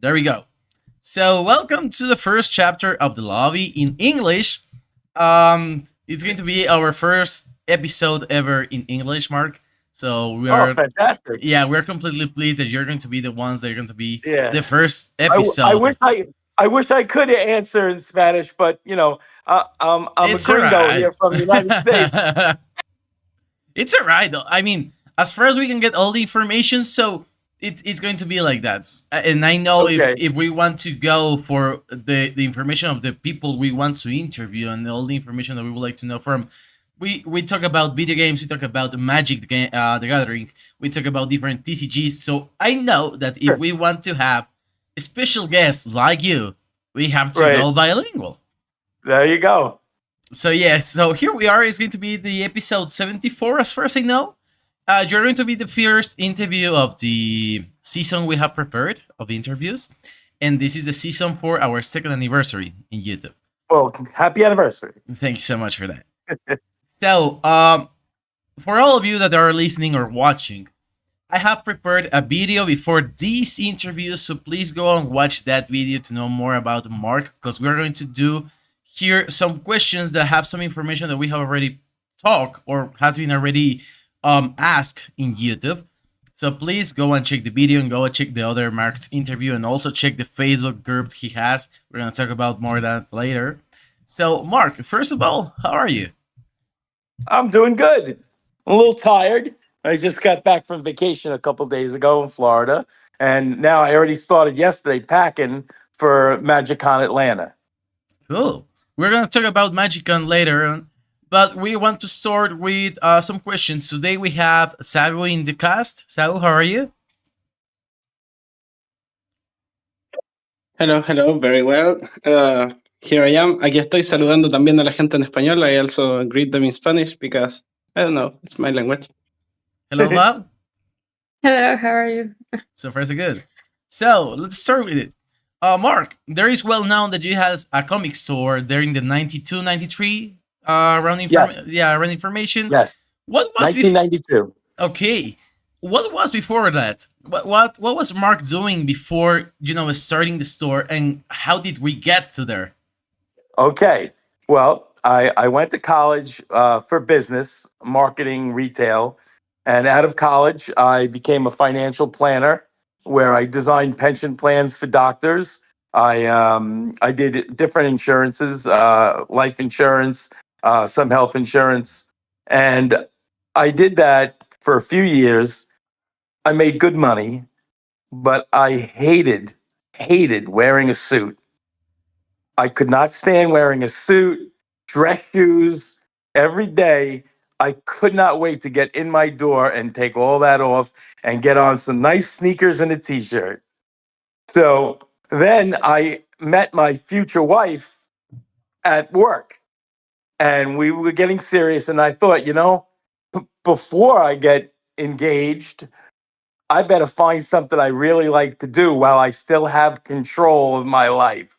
There we go. So, welcome to the first chapter of the lobby in English. It's going to be our first episode ever in English, Mark. So Oh, fantastic. we're completely pleased that you're going to be the ones that are going to be the Yeah. first I wish episode. I could answer in Spanish, but I'm a It's gringo alright. here from the United States. It's alright though. I mean, as far as we can get all the information, so it's going to be like that. And I know Okay. if we want to go for the information of the people we want to interview and all the information that we would like to know from, we talk about video games, we talk about Magic the Gathering, we talk about different TCGs. So I know that if Sure. we want to have special guests like you, we have to Right. go bilingual. There you go. So yeah, so here we are. It's going to be the episode 74, as far as I know. You're going to be the first interview of the season we have prepared of interviews, and this is the season for our second anniversary in YouTube. Well, happy anniversary. Thank you so much for that. So, for all of you that are listening or watching, I have prepared a video before these interviews, so please go and watch that video to know more about Mark, because we're going to do here some questions that have some information that we have already talked or has been already asked in YouTube. So please go and check the video and go and check the other Mark's interview and also check the Facebook group he has. We're going to talk about more of that later. So, Mark, first of all, how are you? I'm doing good. I'm a little tired. I just got back from vacation a couple days ago in Florida, and now I already started yesterday packing for MagicCon Atlanta. Cool. We're going to talk about MagicCon later on, but we want to start with some questions. Today we have Sago in the cast. Sago, how are you? Hello, very well. Here I am. Aquí estoy saludando también a la gente en español. I also greet them in Spanish because, I don't know, it's my language. Hello, Val. Hello, how are you? So far, so good. So let's start with it. Mark, there is well known that you had a comic store during the 92, 93 around information. Yes. What was 1992. Okay. What was before that? What was Mark doing before, starting the store, and how did we get to there? Okay. Well, I went to college for business, marketing, retail. And out of college, I became a financial planner where I designed pension plans for doctors. I did different insurances, life insurance, some health insurance. And I did that for a few years. I made good money, but I hated wearing a suit. I could not stand wearing a suit, dress shoes every day. I could not wait to get in my door and take all that off and get on some nice sneakers and a t-shirt. So then I met my future wife at work and we were getting serious. And I thought, before I get engaged, I better find something I really like to do while I still have control of my life.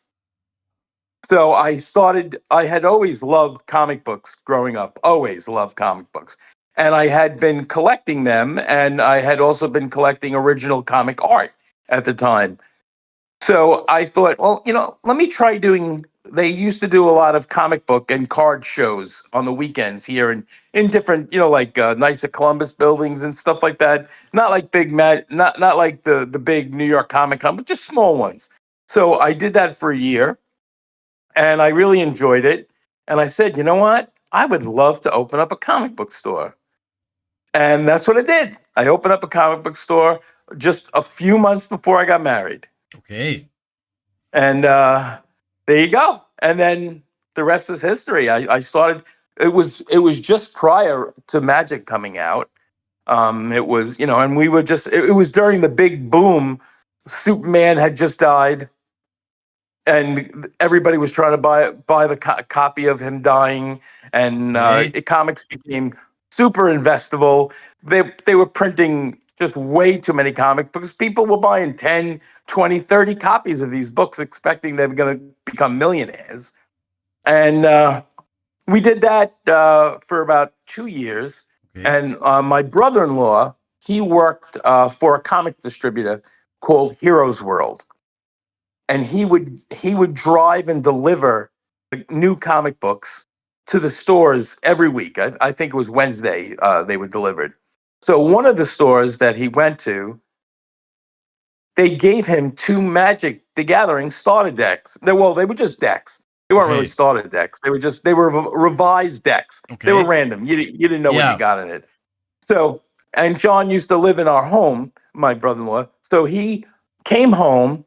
So I had always loved comic books growing up, always loved comic books. And I had been collecting them, and I had also been collecting original comic art at the time. So I thought, well, let me try doing. They used to do a lot of comic book and card shows on the weekends here in different, like Knights of Columbus buildings and stuff like that. Not like not like the big New York Comic Con, but just small ones. So I did that for a year, and I really enjoyed it. And I said, you know what? I would love to open up a comic book store. And that's what I did. I opened up a comic book store just a few months before I got married. Okay. And there you go. And then the rest was history. I started. It was just prior to Magic coming out. It was, and we were just. It was during the big boom. Superman had just died, and everybody was trying to buy the copy of him dying, and comics became super investable. They were printing just way too many comic books. People were buying 10, 20, 30 copies of these books, expecting they were going to become millionaires. And we did that for about 2 years. Okay. And my brother-in-law, he worked for a comic distributor called Heroes World. and he would drive and deliver the new comic books to the stores every week. I think it was Wednesday they were delivered. So one of the stores that he went to, they gave him 2 Magic the Gathering starter decks. They were just decks. They weren't really Okay. starter decks. They were revised decks. They were Okay. random. You didn't know what you Yeah. got in it. So, and John used to live in our home, my brother-in-law. So he came home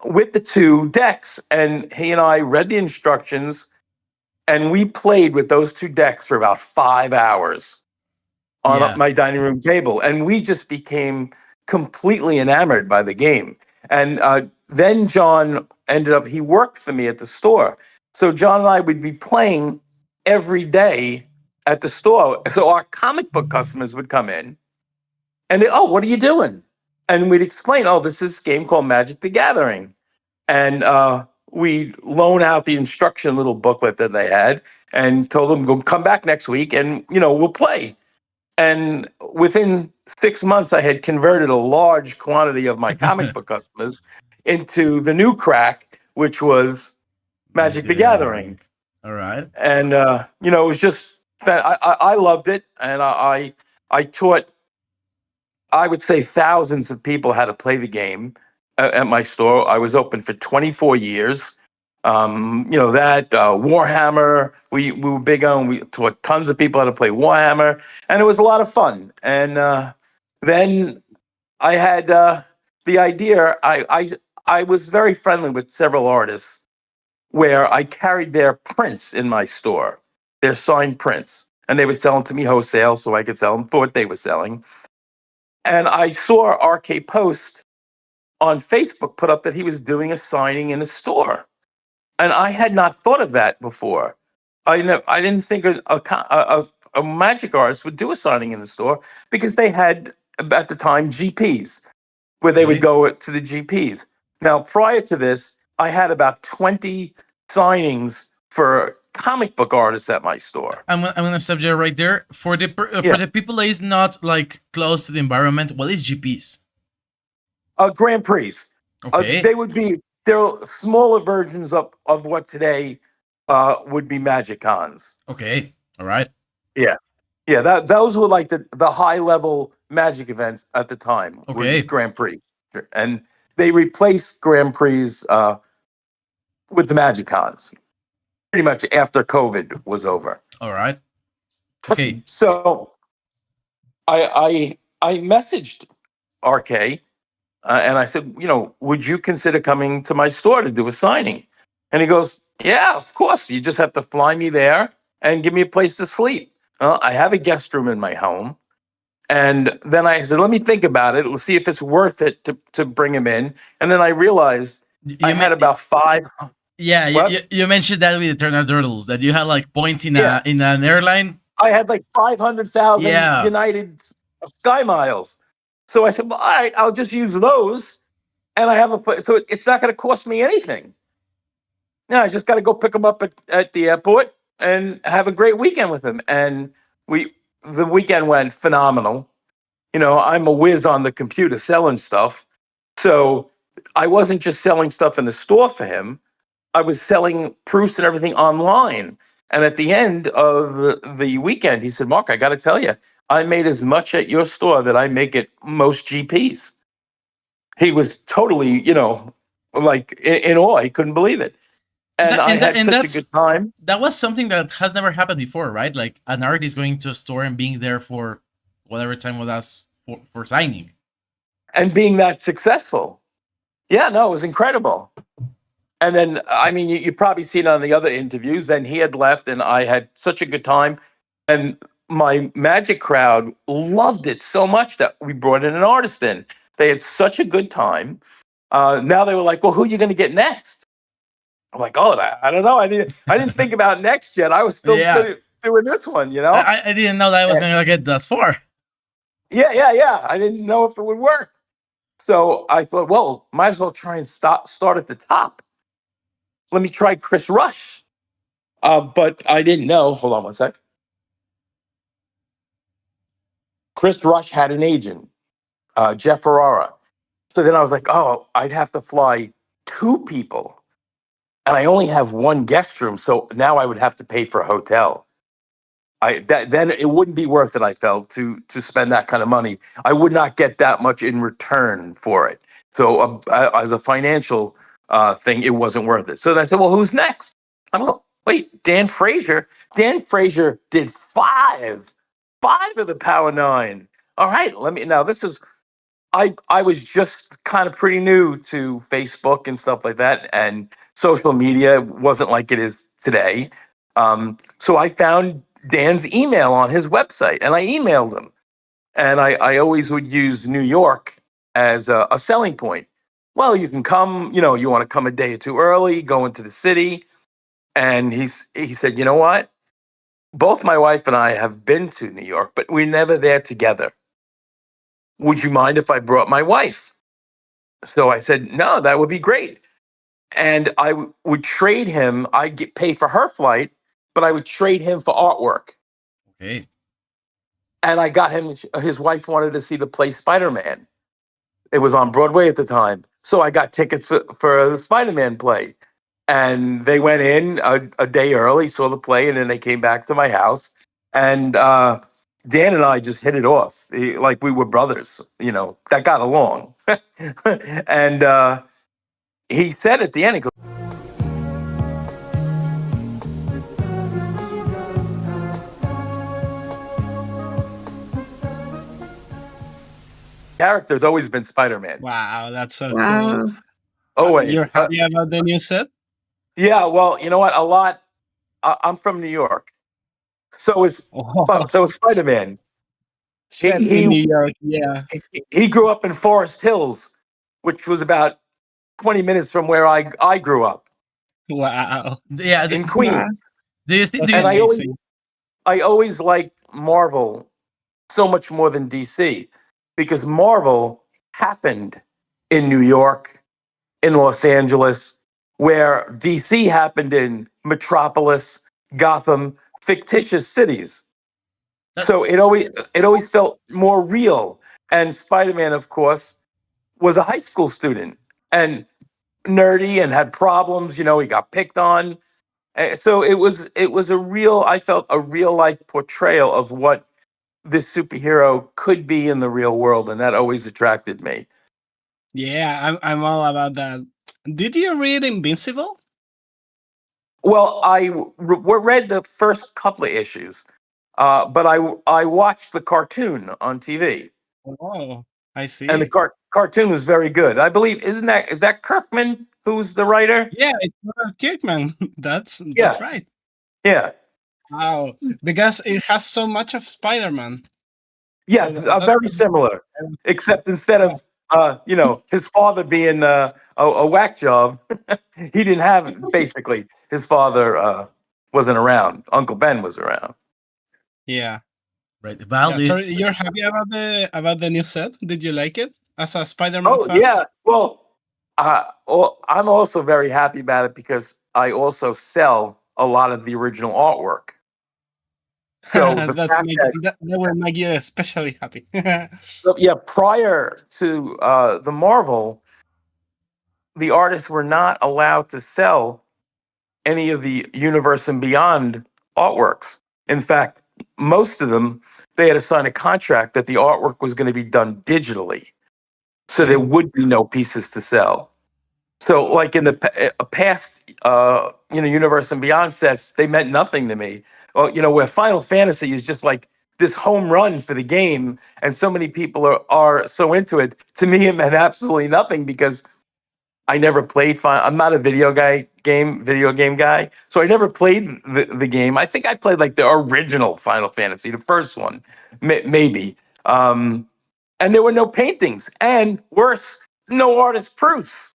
with the 2 decks, and he and I read the instructions, and we played with those 2 decks for about 5 hours on Yeah. my dining room table, and we just became completely enamored by the game. And then John he worked for me at the store. So John and I would be playing every day at the store. So our comic book customers would come in and oh, what are you doing? And we'd explain, oh, this is this game called Magic the Gathering. And we loan out the instruction little booklet that they had and told them, go come back next week and, we'll play. And within 6 months, I had converted a large quantity of my comic book customers into the new crack, which was Magic the Gathering. All right. And it was just I loved it, and I taught, I would say, thousands of people how to play the game at my store. I was open for 24 years. That Warhammer, we were big on. We taught tons of people how to play Warhammer, and it was a lot of fun. And then I had the idea. I was very friendly with several artists, where I carried their prints in my store, their signed prints, and they would sell them to me wholesale, so I could sell them for what they were selling. And I saw RK Post on Facebook put up that he was doing a signing in a store. And I had not thought of that before. I didn't think a magic artist would do a signing in the store because they had, at the time, GPs, where they would Okay. go to the GPs. Now, prior to this, I had about 20 signings for comic book artists at my store. I'm gonna stop you right there. For the Yeah. for the people that is not like close to the environment, what is GPs? Grand Prix. Okay. They're smaller versions of what today would be Magic Cons. Okay. All right. Yeah. Yeah, those were like the high level Magic events at the time. Okay. Were Grand Prix, and they replaced Grand Prix with the Magic Cons pretty much after COVID was over. All right. Okay. So I messaged RK and I said, would you consider coming to my store to do a signing? And he goes, yeah, of course. You just have to fly me there and give me a place to sleep. Well, I have a guest room in my home. And then I said, let me think about it. Let's see if it's worth it to bring him in. And then I realized I had about 5. Yeah, you mentioned that with the Turtles that you had like points in an airline. I had like 500,000 Yeah. United Sky Miles. So I said, well, all right, I'll just use those. And I have a place. So it's not going to cost me anything. Yeah, I just got to go pick him up at the airport and have a great weekend with him. And the weekend went phenomenal. I'm a whiz on the computer selling stuff. So I wasn't just selling stuff in the store for him. I was selling proofs and everything online. And at the end of the weekend, he said, Mark, I got to tell you, I made as much at your store that I make at most GPs. He was totally, like in awe. He couldn't believe it. And I had such a good time. That was something that has never happened before, right? Like an artist going to a store and being there for whatever time with us for signing. And being that successful. Yeah, no, it was incredible. And then, I mean, you probably seen on the other interviews, then he had left and I had such a good time. And my Magic crowd loved it so much that we brought in an artist in. They had such a good time. Now they were like, well, who are you going to get next? I'm like, oh, I don't know. I didn't think about next yet. I was still doing this one, I didn't know that I was going to get that far. Yeah. I didn't know if it would work. So I thought, well, might as well try and start at the top. Let me try Chris Rush. But I didn't know. Hold on one sec. Chris Rush had an agent, Jeff Ferrara. So then I was like, oh, I'd have to fly 2 people, and I only have 1 guest room, so now I would have to pay for a hotel. Then it wouldn't be worth it. I felt to spend that kind of money. I would not get that much in return for it. So as a financial thing, it wasn't worth it. So I said, "Well, who's next?" I'm like, "Wait, Dan Frazier. Dan Frazier did five of the Power 9. All right, let me now. This is I was just kind of pretty new to Facebook and stuff like that, and social media wasn't like it is today. So I found Dan's email on his website, and I emailed him. And I always would use New York as a selling point. Well, you can come, you want to come a day or two early, go into the city. And he said, "You know what? Both my wife and I have been to New York, but we're never there together. Would you mind if I brought my wife?" So I said, "No, that would be great." And would trade him. I'd pay for her flight, but I would trade him for artwork. Okay. And I got him. His wife wanted to see the play Spider-Man. It was on Broadway at the time, so I got tickets for the Spider-Man play. And they went in a day early, saw the play, and then they came back to my house. And Dan and I just hit it off, like we were brothers. That got along. And he said at the end, he goes, "Character's always been Spider-Man. Wow, that's so cool. Wow. Always." You're happy about the new set? Yeah, well, you know what? A lot. I'm from New York, so is Spider-Man. Set he in New York, yeah. he grew up in Forest Hills, which was about 20 minutes from where I grew up Wow. Yeah. in Queens. Wow. Do you think? That's Do you, And amazing. I always liked Marvel so much more than DC because Marvel happened in New York, in Los Angeles, where DC happened in Metropolis, Gotham, fictitious cities. So it always felt more real. And Spider-Man, of course, was a high school student and nerdy and had problems. He got picked on. So it was I felt a real life portrayal of what this superhero could be in the real world, and that always attracted me. Yeah, I'm all about that. Did you read Invincible? Well, I read the first couple of issues, but I watched the cartoon on TV, Oh, I and the see. cartoon was very good. I believe is that Kirkman who's the writer? Yeah, it's Robert Kirkman. That's Yeah, right. yeah, Wow, because it has so much of Spider-Man. yeah. So that's Very similar, except instead yeah. of his father being a whack job, he didn't have basically his father wasn't around. Uncle Ben was around. Yeah. right, Val? Yeah. Sorry, you're happy about the new set? Did you like it as a Spider-Man Oh fan? yeah. Well, I'm also very happy about it because I also sell a lot of the original artwork. So the fact That will make you especially happy. yeah, prior to the Marvel, the artists were not allowed to sell any of the Universe and Beyond artworks. In fact, most of them they had to sign a contract that the artwork was going to be done digitally, so there Okay. would be no pieces to sell. So, like in the past, Universe and Beyond sets, they meant nothing to me. Well, where Final Fantasy is just like this home run for the game, and so many people are so into it. To me, it meant absolutely nothing because I never played. I'm not a video game guy, so I never played the game. I think I played like the original Final Fantasy, the first one, maybe. And there were no paintings, and worse, no artist proofs.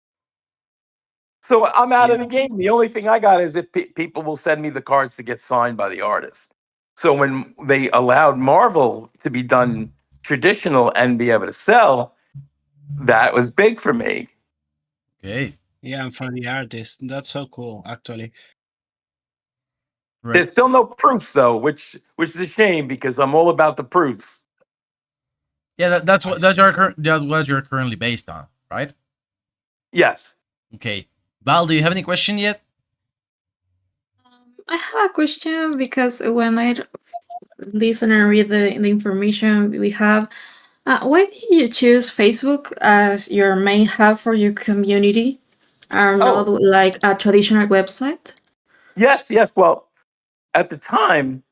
So I'm out of the Yeah. game. The only thing I got is if people will send me the cards to get signed by the artist. So when they allowed Marvel to be done traditional and be able to sell, that was big for me. Okay. Yeah, and for the artist, that's so cool, actually. Right. There's still no proofs though, which is a shame because I'm all about the proofs. Yeah, that's I what see. that's what you're currently based on, right? Yes. Okay. Val, do you have any question yet? I have a question because when I listen and read the information we have, why did you choose Facebook as your main hub for your community, and not Oh, like a traditional website? yes. Well, at the time,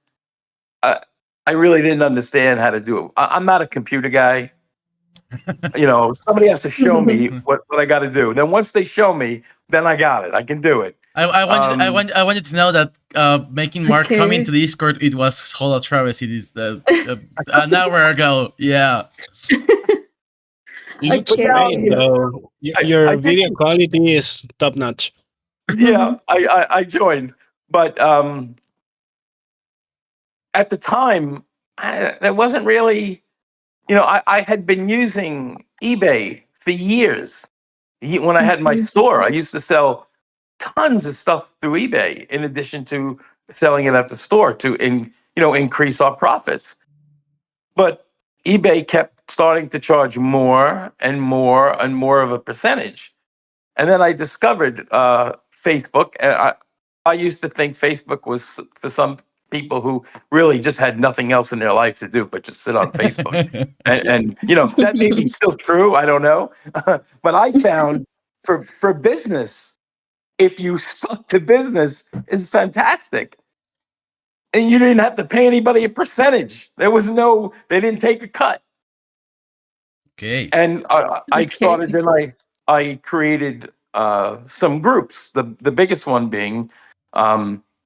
uh, I really didn't understand how to do it. I'm not a computer guy. Somebody has to show me what I got to do. Then once they show me, then I got it. I can do it. I want you to know that making Mark come Okay. into Discord, it was whole a travesty. This an hour ago. Yeah. You look But now, great, Okay. though. I Your did. video quality is top notch. Yeah, I joined, but at the time, there wasn't really. I had been using eBay for years. When I had my store, I used to sell tons of stuff through eBay in addition to selling it at the store to increase our profits. But eBay kept starting to charge more and more and more of a percentage. And then I discovered Facebook. And I used to think Facebook was for some people who really just had nothing else in their life to do but just sit on Facebook. And that may be still true. I don't know. But I found for business, if you stuck to business, is fantastic. And you didn't have to pay anybody a percentage. They didn't take a cut. Okay. And I Okay. started. Then I created some groups. The biggest one being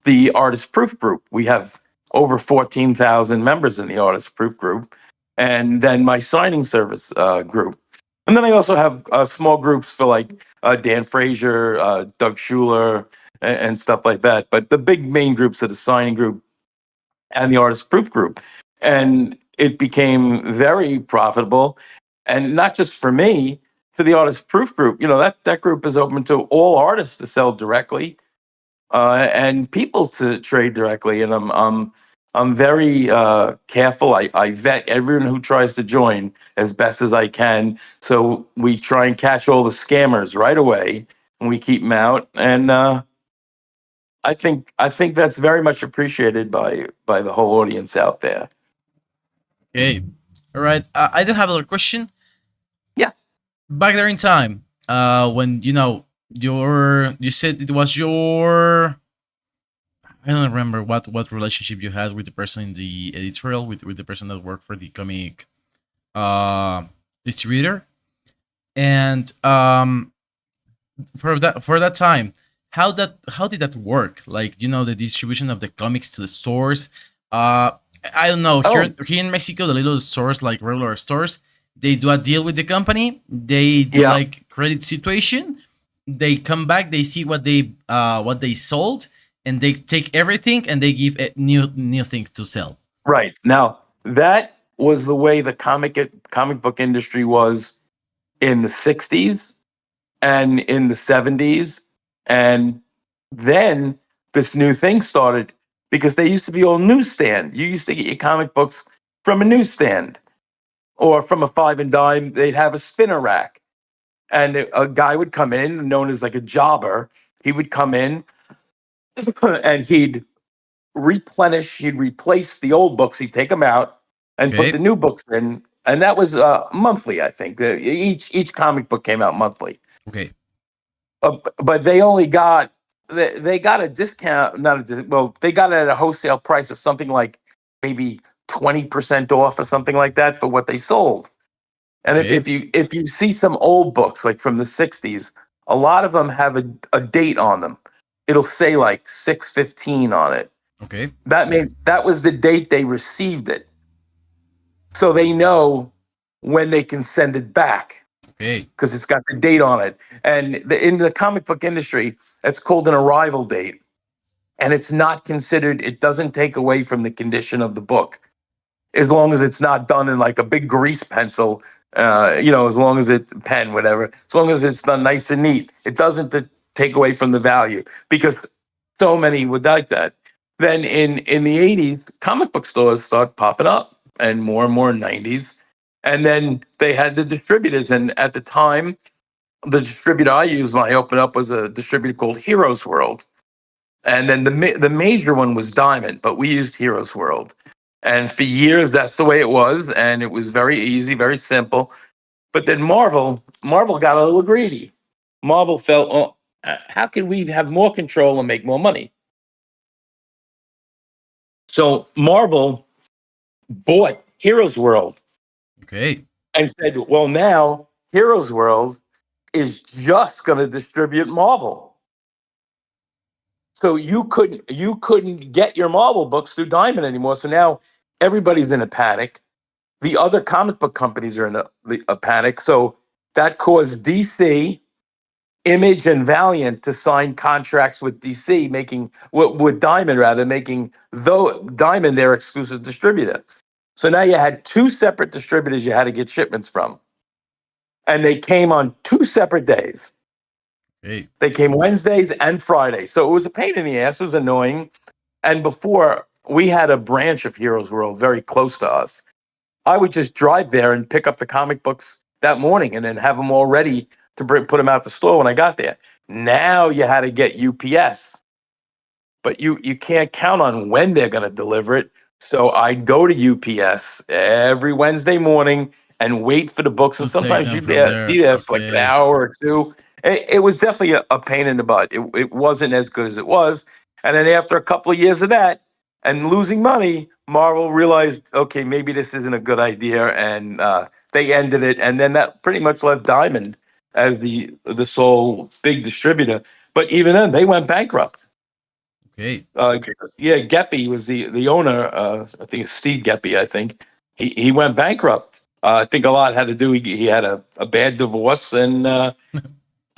the Artist Proof Group. We have over 14,000 members in the Artist Proof Group, and then my signing service group. And then I also have small groups for like Dan Frazier, Doug Schuler, and stuff like that. But the big main groups are the signing group and the Artist Proof Group. And it became very profitable. And not just for me, for the Artist Proof Group, that group is open to all artists to sell directly and people to trade directly. And I'm very careful. I vet everyone who tries to join as best as I can. So we try and catch all the scammers right away, and we keep them out. And I think that's very much appreciated by the whole audience out there. Okay. All right. I do have another question. Yeah. Back there in time, when you said it was your, I don't remember what relationship you had with the person in the editorial, with the person that worked for the comic uh distributor, and for that time, how did that work? Like, the distribution of the comics to the stores. I don't know, Oh, here in Mexico, the little stores, like regular stores, they do a deal with the company. They do yeah. like credit situation. They come back, they see what they sold, and they take everything and they give new things to sell. Right. Now, that was the way the comic book industry was in the 60s and in the 70s. And then this new thing started because they used to be on newsstand. You used to get your comic books from a newsstand or from a five and dime. They'd have a spinner rack. And a guy would come in, known as like a jobber. He would come in and he'd replace the old books. He'd take them out and put the Okay. new books in, and that was monthly. I think each comic book came out monthly, Okay. but they got a discount. Well, they got it at a wholesale price of something like maybe 20% off or something like that for what they sold. And if, Okay. if you if you see some old books like from the 60s, a lot of them have a date on them. It'll say like 6/15 on it. Okay. That means that was the date they received it. So they know when they can send it back Okay. because it's got the date on it. And in the comic book industry, that's called an arrival date. And it's not considered, it doesn't take away from the condition of the book as long as it's not done in like a big grease pencil, as long as it's pen, whatever, as long as it's done nice and neat. It doesn't take away from the value because so many would like that. Then in the 80s, comic book stores start popping up and more 90s. And then they had the distributors. And at the time, the distributor I used when I opened up was a distributor called Heroes World. And then the major one was Diamond, but we used Heroes World. And for years, that's the way it was. And it was very easy, very simple. But then Marvel got a little greedy. Marvel felt, oh, how can we have more control and make more money? So Marvel bought Heroes World Okay. and said, well, now Heroes World is just going to distribute Marvel. So you couldn't get your Marvel books through Diamond anymore. So now everybody's in a panic. The other comic book companies are in a panic. So that caused DC, Image, and Valiant to sign contracts with DC, making with Diamond rather, making Diamond their exclusive distributor. So now you had two separate distributors you had to get shipments from, and they came on two separate days. Okay. They came Wednesdays and Fridays. So it was a pain in the ass. It was annoying. And before, we had a branch of Heroes World very close to us. I would just drive there and pick up the comic books that morning and then have them all ready to put them out the store when I got there. Now you had to get UPS, but you can't count on when they're going to deliver it. So I'd go to UPS every Wednesday morning and wait for the books. To And take sometimes them you'd from be there. there for like an Okay. hour or two. It was definitely a pain in the butt. It wasn't as good as it was. And then after a couple of years of that and losing money, Marvel realized, okay, maybe this isn't a good idea. And they ended it. And then that pretty much left Diamond as the sole big distributor. But even then, they went bankrupt. Okay. Yeah, Geppy was the owner. I think it's Steve Geppy. I think he went bankrupt. I think a lot had to do. He had a bad divorce, and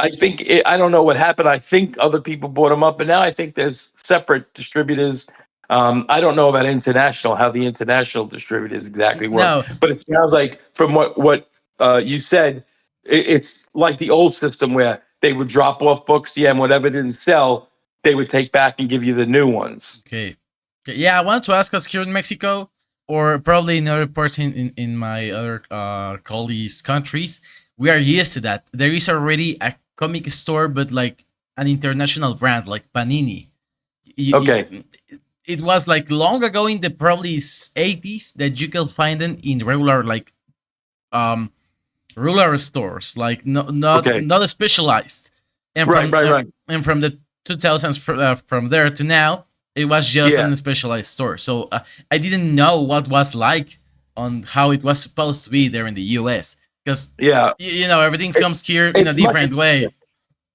I think I don't know what happened. I think other people bought him up, and now I think there's separate distributors. I don't know about international, how the international distributors exactly work, No. but it sounds like from what you said, it's like the old system where they would drop off books, yeah, and whatever didn't sell, they would take back and give you the new ones. Okay. Yeah, I wanted to ask us here in Mexico, or probably in other parts in my other colleagues' countries, we are used to that. There is already a comic store, but like an international brand, like Panini. Okay. It was like long ago in the probably 80s that you could find them in regular like rural stores, like Okay. not specialized. And Right. and from the 2000s from there to now, it was just Yeah. in a specialized store. So I didn't know what was like on how it was supposed to be there in the US, because Yeah. you know everything comes here in a It's much different way.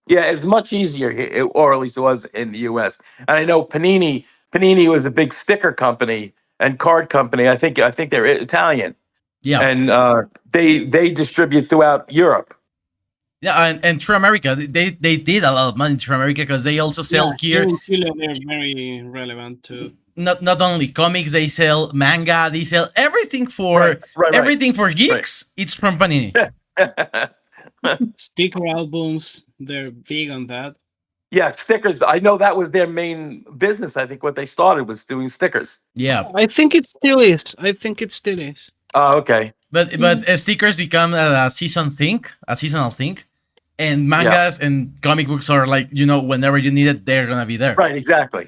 Yeah, it's much easier here, or at least it was in the U.S. And I know Panini was a big sticker company and card company. I think they're Italian, Yeah. and they distribute throughout Europe. Yeah, and through America, they did a lot of money through America because they also sell Here here in Chile, they're very relevant too. not only comics, they sell manga, they sell everything for Right. everything for geeks. It's from Panini. Sticker albums, they're big on that. Yeah, stickers. I know that was their main business. I think what they started was doing stickers. Yeah, I think it still is. Oh, okay. but stickers become a seasonal thing, and Yeah. mangas and comic books are like whenever you need it, they're gonna be there. Right. Exactly.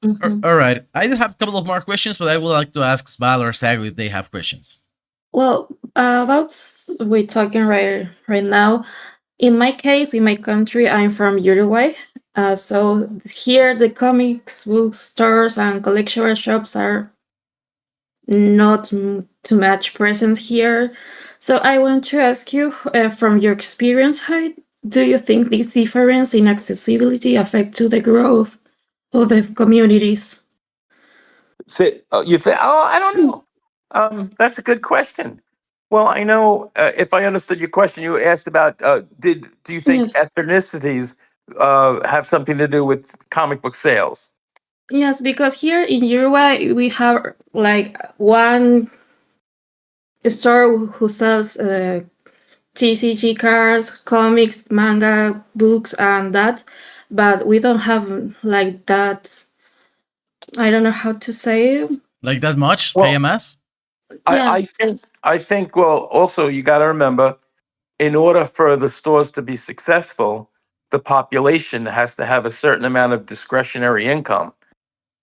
Mhm. All right, I do have a couple of more questions, but I would like to ask Sval or Sago if they have questions. Well, about we're talking right now. In my case, in my country, I'm from Uruguay. So here, the comics book stores and collectible shops are not too much present here. So I want to ask you, from your experience, how do you think this difference in accessibility affect to the growth of the communities? So you think? Oh, I don't know. That's a good question. Well, I know if I understood your question, you asked about do you think Yes. ethnicities have something to do with comic book sales? Yes, because here in Uruguay we have like one store who sells TCG cards, comics, manga, books, and that, but we don't have like that. I don't know how to say. Like that much? Well, KMS? Yeah. I think. Well, also you got to remember in order for the stores to be successful, the population has to have a certain amount of discretionary income.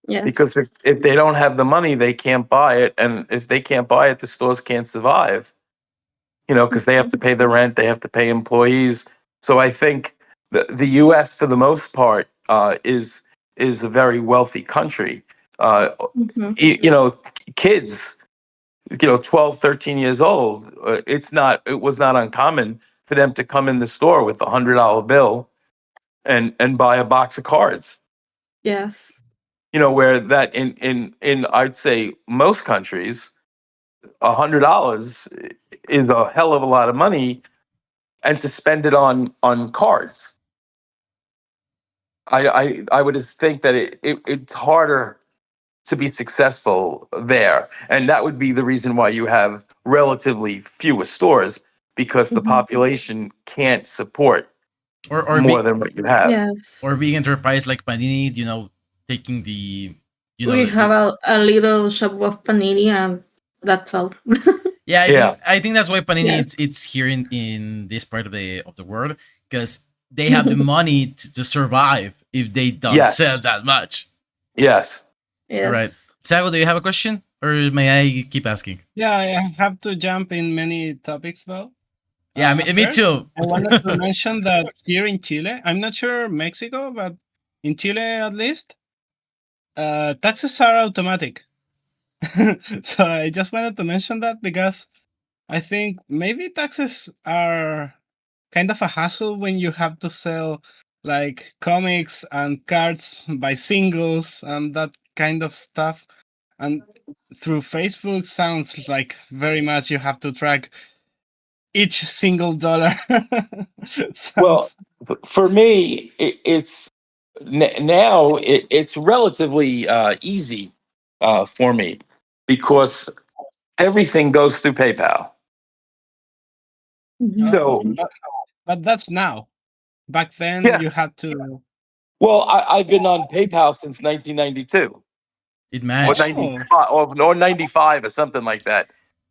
Yes. Because if they don't have the money, they can't buy it. And if they can't buy it, the stores can't survive, because they have to pay the rent, they have to pay employees. So I think the U.S., for the most part, is a very wealthy country. Mhm. Kids, 12, 13 years old, it was not uncommon for them to come in the store with $100 bill and buy a box of cards. Yes. Where that in I'd say most countries, $100 is a hell of a lot of money, and to spend it on cards. I would just think that it's harder to be successful there, and that would be the reason why you have relatively fewer stores, because the Mhm. population can't support or more than what you have. Yes. or big enterprise like Panini, taking the We have a little shop of panini, and that's all. yeah. I Yeah. think that's why Panini Yes. it's here in this part of the world, because they have the money to survive if they don't Yes. sell that much. Yes. All right, Yes. Sago, do you have a question, or may I keep asking? Yeah, I have to jump in many topics though. Yeah, me First, too. I wanted to mention that here in Chile, I'm not sure Mexico, but in Chile at least, taxes are automatic. So I just wanted to mention that because I think maybe taxes are kind of a hassle when you have to sell like comics and cards by singles and that kind of stuff. And through Facebook sounds like very much you have to track each single dollar. Well, Sounds for me, it's now it's relatively easy for me, because everything goes through PayPal. Mhm. So, but that's now. Back then yeah, you had to. well, I've been on PayPal since 1992 It or matched. 95 or 95 or something like that.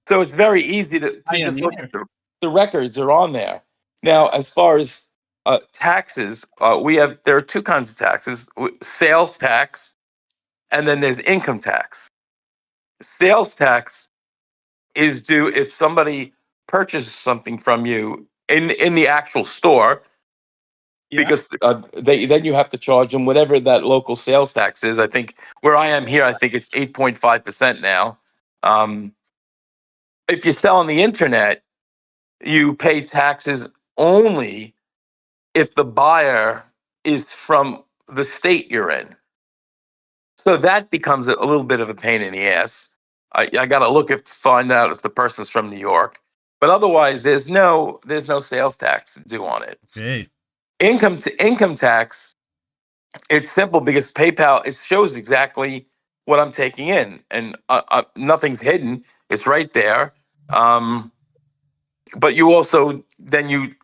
So it's very easy to just look Pioneer. at the records are on there. Now, as far as taxes, there are two kinds of taxes: sales tax, and then there's income tax. Sales tax is due if somebody purchases something from you in the actual store, Yeah. because then you have to charge them whatever that local sales tax is. I think where I am here, I think it's 8.5% now. Um, if you sell on the internet, you pay taxes only if the buyer is from the state you're in. So that becomes a little bit of a pain in the ass. I got to find out if the person's from New York, but otherwise there's no sales tax due on it. Okay. Income tax, it's simple because PayPal, it shows exactly what I'm taking in, and nothing's hidden. It's right there. But you also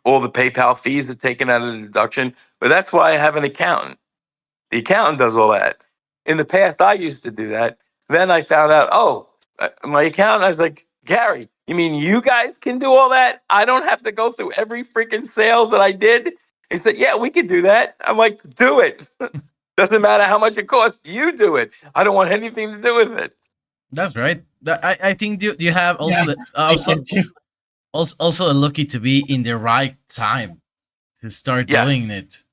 all the PayPal fees are taken out of the deduction. But that's why I have an accountant. The accountant does all that. In the past, I used to do that. Then I found out, my accountant, I was like, Gary, you mean you guys can do all that? I don't have to go through every freaking sales that I did? He said, yeah, we can do that. I'm like, do it. Doesn't matter how much it costs. You do it. I don't want anything to do with it. That's right. I think you have also Yeah, I get you. also lucky to be in the right time to start Yes. doing it.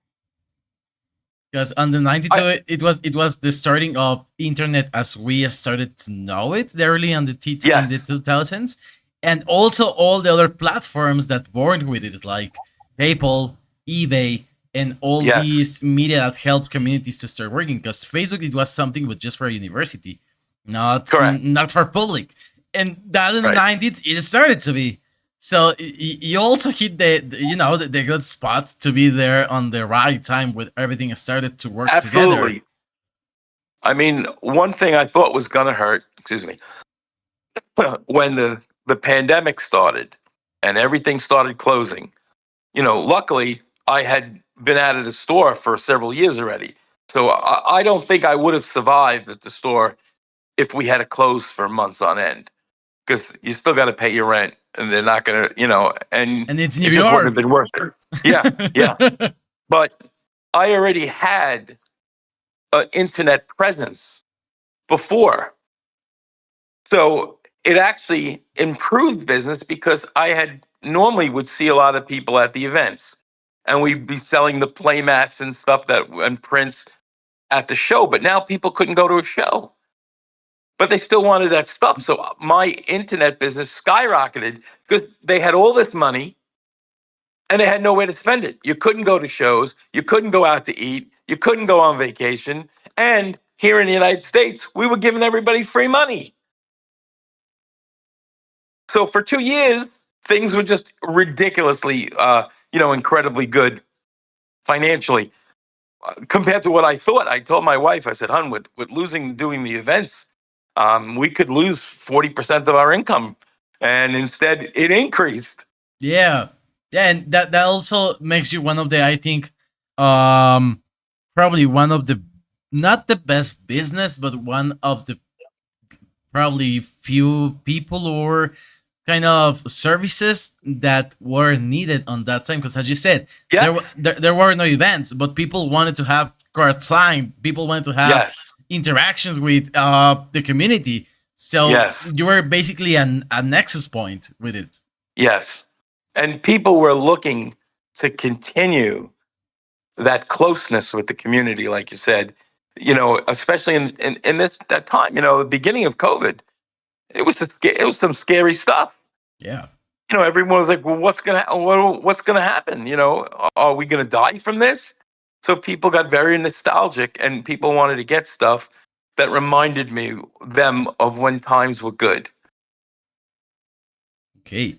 Because on the 92, it was the starting of internet as we started to know it, early on in the 2000s, and also all the other platforms that born with it, like PayPal, eBay, and all these media that helped communities to start working. Because Facebook, it was something but just for university, not for public, and that in the 90s it started to be. So you also hit the good spot to be there on the right time when everything started to work together. I mean, one thing I thought was going to hurt, when the pandemic started and everything started closing, luckily I had been out of the store for several years already. So I don't think I would have survived at the store if we had to close for months on end, because you still got to pay your rent. and they're not going to, and it's it New just wouldn't York. have been worth it. Yeah. But I already had an internet presence before. So it actually improved business because I had normally would see a lot of people at the events, and we'd be selling the play mats and stuff and prints at the show. But now people couldn't go to a show, but they still wanted that stuff. So my internet business skyrocketed because they had all this money and they had no way to spend it. You couldn't go to shows, you couldn't go out to eat, you couldn't go on vacation. And here in the United States, we were giving everybody free money. So for 2 years, things were just ridiculously, incredibly good financially compared to what I thought. I told my wife, I said, "Hun, with losing doing the events, we could lose 40% of our income," and instead it increased. Yeah, and that also makes you one of the, I think, probably one of the, not the best business, but one of the probably few people or kind of services that were needed on that time. Because as you said, Yes, there were no events, but people wanted to have cards signed. People wanted to have yes, interactions with the community. So yes, you were basically a nexus point with it. yes. And people were looking to continue that closeness with the community, like you said. Especially in that time. The beginning of COVID, it was some scary stuff. Yeah. Everyone was like, "Well, what's gonna happen? Are we gonna die from this?" So people got very nostalgic, and people wanted to get stuff that reminded them of when times were good. Okay.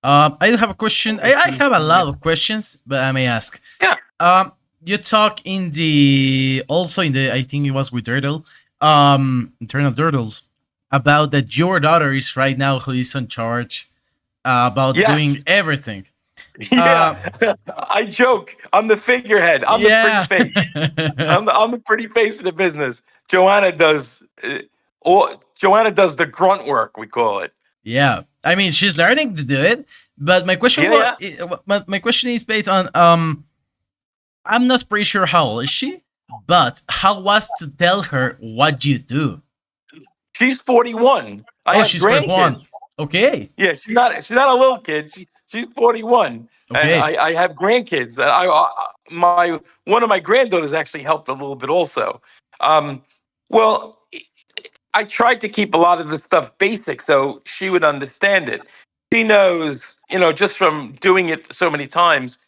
I have a question. I have a lot of questions, but I may ask. Yeah. You talk in the also in the, I think it was with Turtle, Internal Turtles, about that your daughter is right now who is in charge about Yes. doing everything. Yeah. I joke. I'm the figurehead. I'm the pretty face. I'm the pretty face of the business. Joanna does the grunt work, we call it. Yeah, I mean she's learning to do it, but my question my question is based on I'm not pretty sure how old is she, but how was to tell her what you do? She's 41. I have She's 41. grandkids. Okay. Yeah, she's not a little kid. She's 41, and Okay. I have grandkids. One of my granddaughters actually helped a little bit also. Well, I tried to keep a lot of the stuff basic so she would understand it. She knows, just from doing it so many times,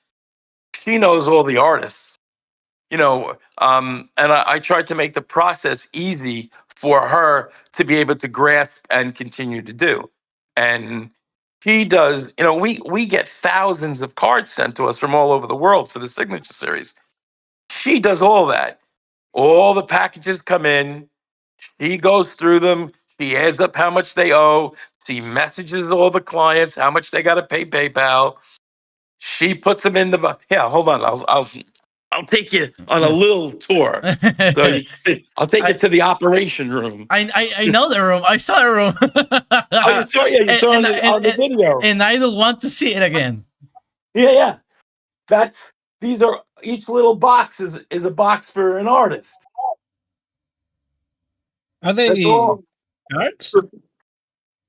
she knows all the artists. And I tried to make the process easy for her to be able to grasp and continue to do. And she does, we get thousands of cards sent to us from all over the world for the signature series. She does all that. All the packages come in. She goes through them. She adds up how much they owe. She messages all the clients how much they got to pay PayPal. She puts them in the. Yeah, hold on. I'll take you on a little tour. So I'll take you to the operation room. I know the room. I saw the room. Oh, you saw? Yeah, you saw on the video. And I don't want to see it again. Yeah. These are, each little box is a box for an artist. Are they cards?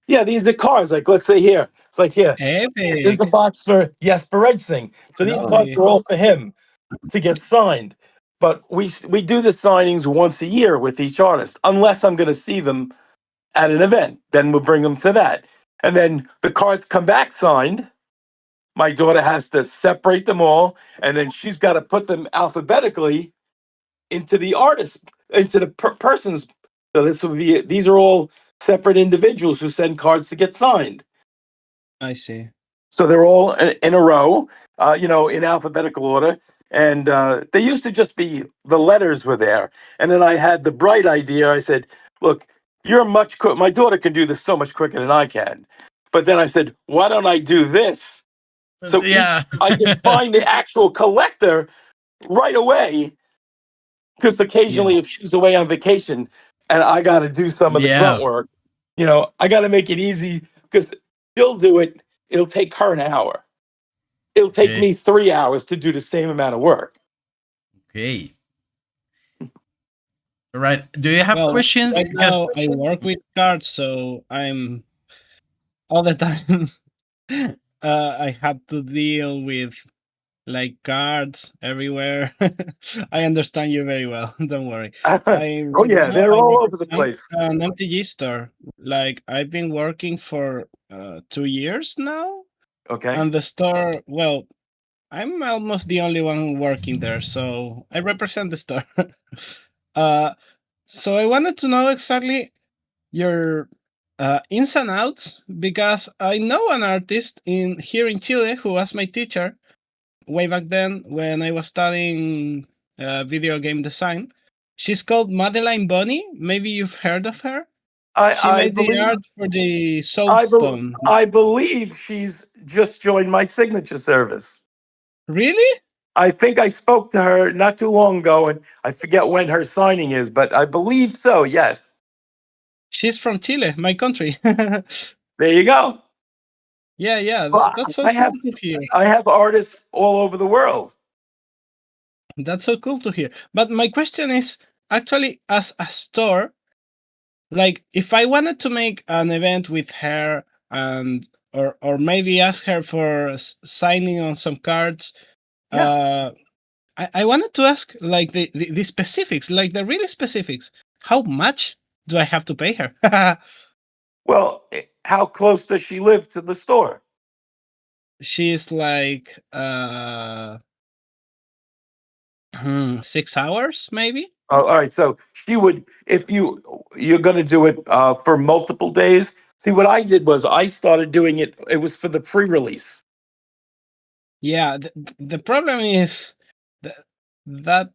Yeah, these are cards. Like, let's say here. It's like here. Epic. There's a box for Jesper Redsing. So these cards are all for him to get signed. But we do the signings once a year with each artist, unless I'm going to see them at an event. Then we'll bring them to that. And then the cards come back signed. My daughter has to separate them all, and then she's got to put them alphabetically into the artist, into the persons. So these are all separate individuals who send cards to get signed. I see. So they're all in a row, in alphabetical order. And they used to just be, the letters were there. And then I had the bright idea. I said, look, you're much quicker. My daughter can do this so much quicker than I can. But then I said, why don't I do this? So I can find the actual collector right away. Because occasionally if she's away on vacation and I got to do some of the grunt work, I got to make it easy because she'll do it it'll take her an hour. It'll take Okay. me 3 hours to do the same amount of work. Okay. All right. Do you have Well, questions? right Because now I work with cards, so I'm all the time. I have to deal with like cards everywhere. I understand you very well. Don't worry. I Oh right yeah, now they're I all over the represent place. an MTG store. Like I've been working for 2 years now, Okay. and the store. Well, I'm almost the only one working there, so I represent the store. uh, so I wanted to know exactly your ins and outs because I know an artist in here in Chile who was my teacher way back then when I was studying video game design. She's called Madeline Bonny. Maybe you've heard of her. She I made the believe art for the Soul Stone. I believe she's just joined my signature service. Really? I think I spoke to her not too long ago, and I forget when her signing is, but I believe so. Yes. She's from Chile, my country. There you go. Yeah, yeah, Well, that's so cool to hear. I have artists all over the world. That's so cool to hear. But my question is actually, as a store, like if I wanted to make an event with her and or maybe ask her for signing on some cards, Yeah. I wanted to ask like the specifics, like the really specifics. How much do I have to pay her? Well, how close does she live to the store? She's like 6 hours maybe. Oh, all right. So she would, if you're going to do it for multiple days. See, what I did was I started doing it. It was for the pre-release. Yeah, the problem is that, that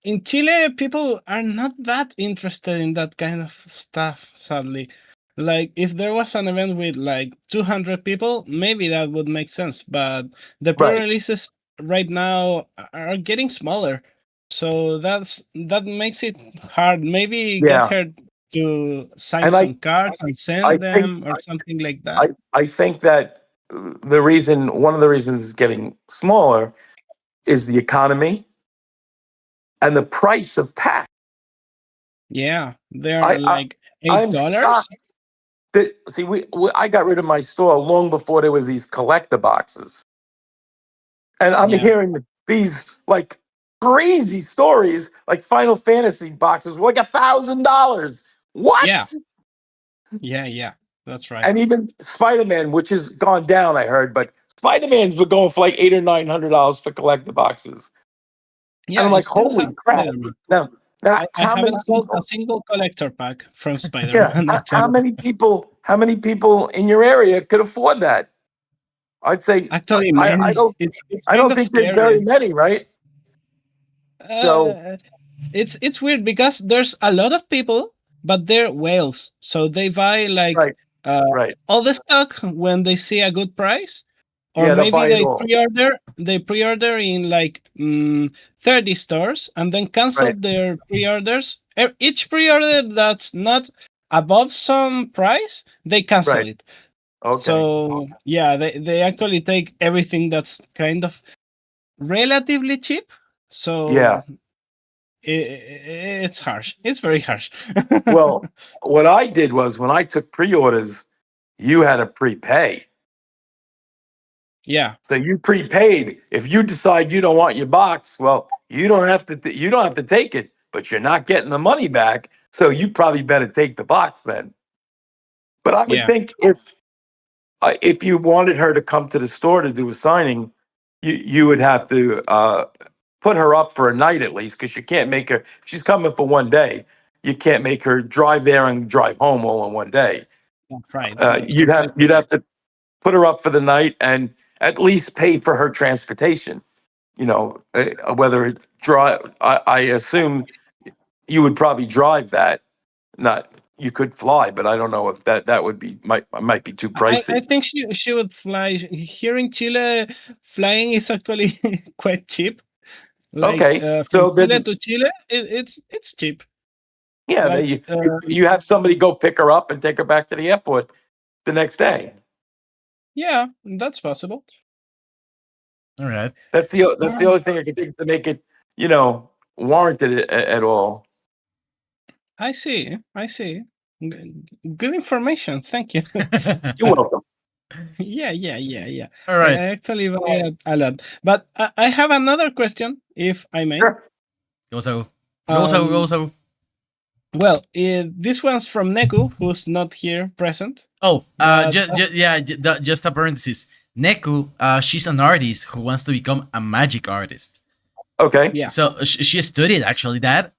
in Chile, people are not that interested in that kind of stuff, sadly. Like, if there was an event with like 200 people, maybe that would make sense. But the pre Right. releases right now are getting smaller. So that makes it hard. Maybe get Yeah. her to sign And some cards and I send think, them or something like that. I think that one of the reasons it's getting smaller is the economy and the price of pack. Yeah, they're I, I like I'm $8. shocked that see I got rid of my store long before there was these collector boxes, and I'm Yeah, hearing these like crazy stories like Final Fantasy boxes were like $1,000. What? yeah, yeah. That's right. And even Spider-Man, which has gone down, I heard, but Spider-Man's were going for like $800 or $900 for collector boxes. And Yeah, I'm I like, still have holy crap. Spider-Man. Now I haven't sold a single collector pack from yeah, Spider-Man how actually. how many people in your area could afford that? I'd say Actually, I many. don't It's I kind don't of think there's scary. very many, right? So Uh, it's weird because there's a lot of people, but they're whales, so they buy like right, uh, right. all the stock when they see a good price, or Yeah, they'll maybe buy it all. they pre-order in like 30 stores and then cancel Right, their pre-orders. Each pre-order that's not above some price, they cancel right. it. Okay. So yeah, they actually take everything that's kind of relatively cheap. Yeah. So it's harsh. It's very harsh. Well, what I did was when I took pre-orders, you had to prepay. Yeah, So you prepaid. If you decide you don't want your box, well, you don't have to take it, but you're not getting the money back. So you probably better take the box then. But I would yeah. think if you wanted her to come to the store to do a signing, you would have to put her up for a night at least because you can't make her. If she's coming for one day, you can't make her drive there and drive home all in one day. That's right. That's You'd completely have to put her up for the night and at least pay for her transportation. Whether it drive, I assume you would probably drive that. Not you could fly, but I don't know if that would be might be too I pricey. think she would fly here in Chile. Flying is actually quite cheap. Like Okay, from so Chile then to Chile, it's cheap. yeah, But then you have somebody go pick her up and take her back to the airport the next day. Yeah, that's possible. All right. That's the Alright. only thing I can think to make it, warranted at all. I see. I see. Good information. Thank you. You're welcome. Yeah. All I right. actually value it a lot. But I have another question, if I may. Sure. Go so. Go so. Go Um, so. well, this one's from Neku, who's not here present. Oh, But just a parenthesis. Neku, she's an artist who wants to become a magic artist. Okay. yeah, So she studied actually that.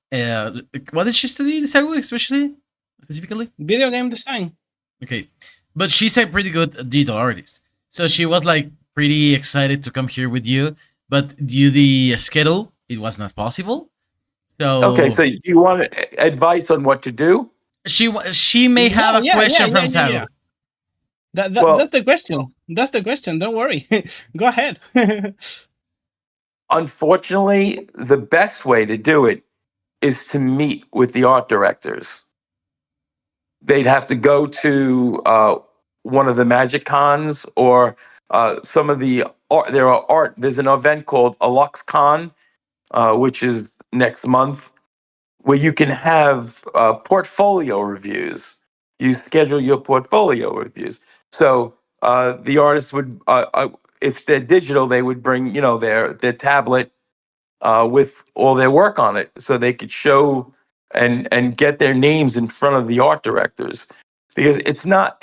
What did she study, Sagu, especially specifically? video game design. Okay, but she's a pretty good digital artist. So she was like pretty excited to come here with you, but due to the schedule, it was not possible. So Okay. So do you want advice on what to do? she may have a question from Yeah. Sagu. Well- That's the question. That's the question. Don't worry. Go ahead. Unfortunately, the best way to do it is to meet with the art directors. They'd have to go to one of the Magic Cons or some of the art. There's an event called Alux Con, which is next month, where you can have portfolio reviews. You schedule your portfolio reviews. So the artists would, if they're digital, they would bring their tablet with all their work on it, so they could show and get their names in front of the art directors, because it's not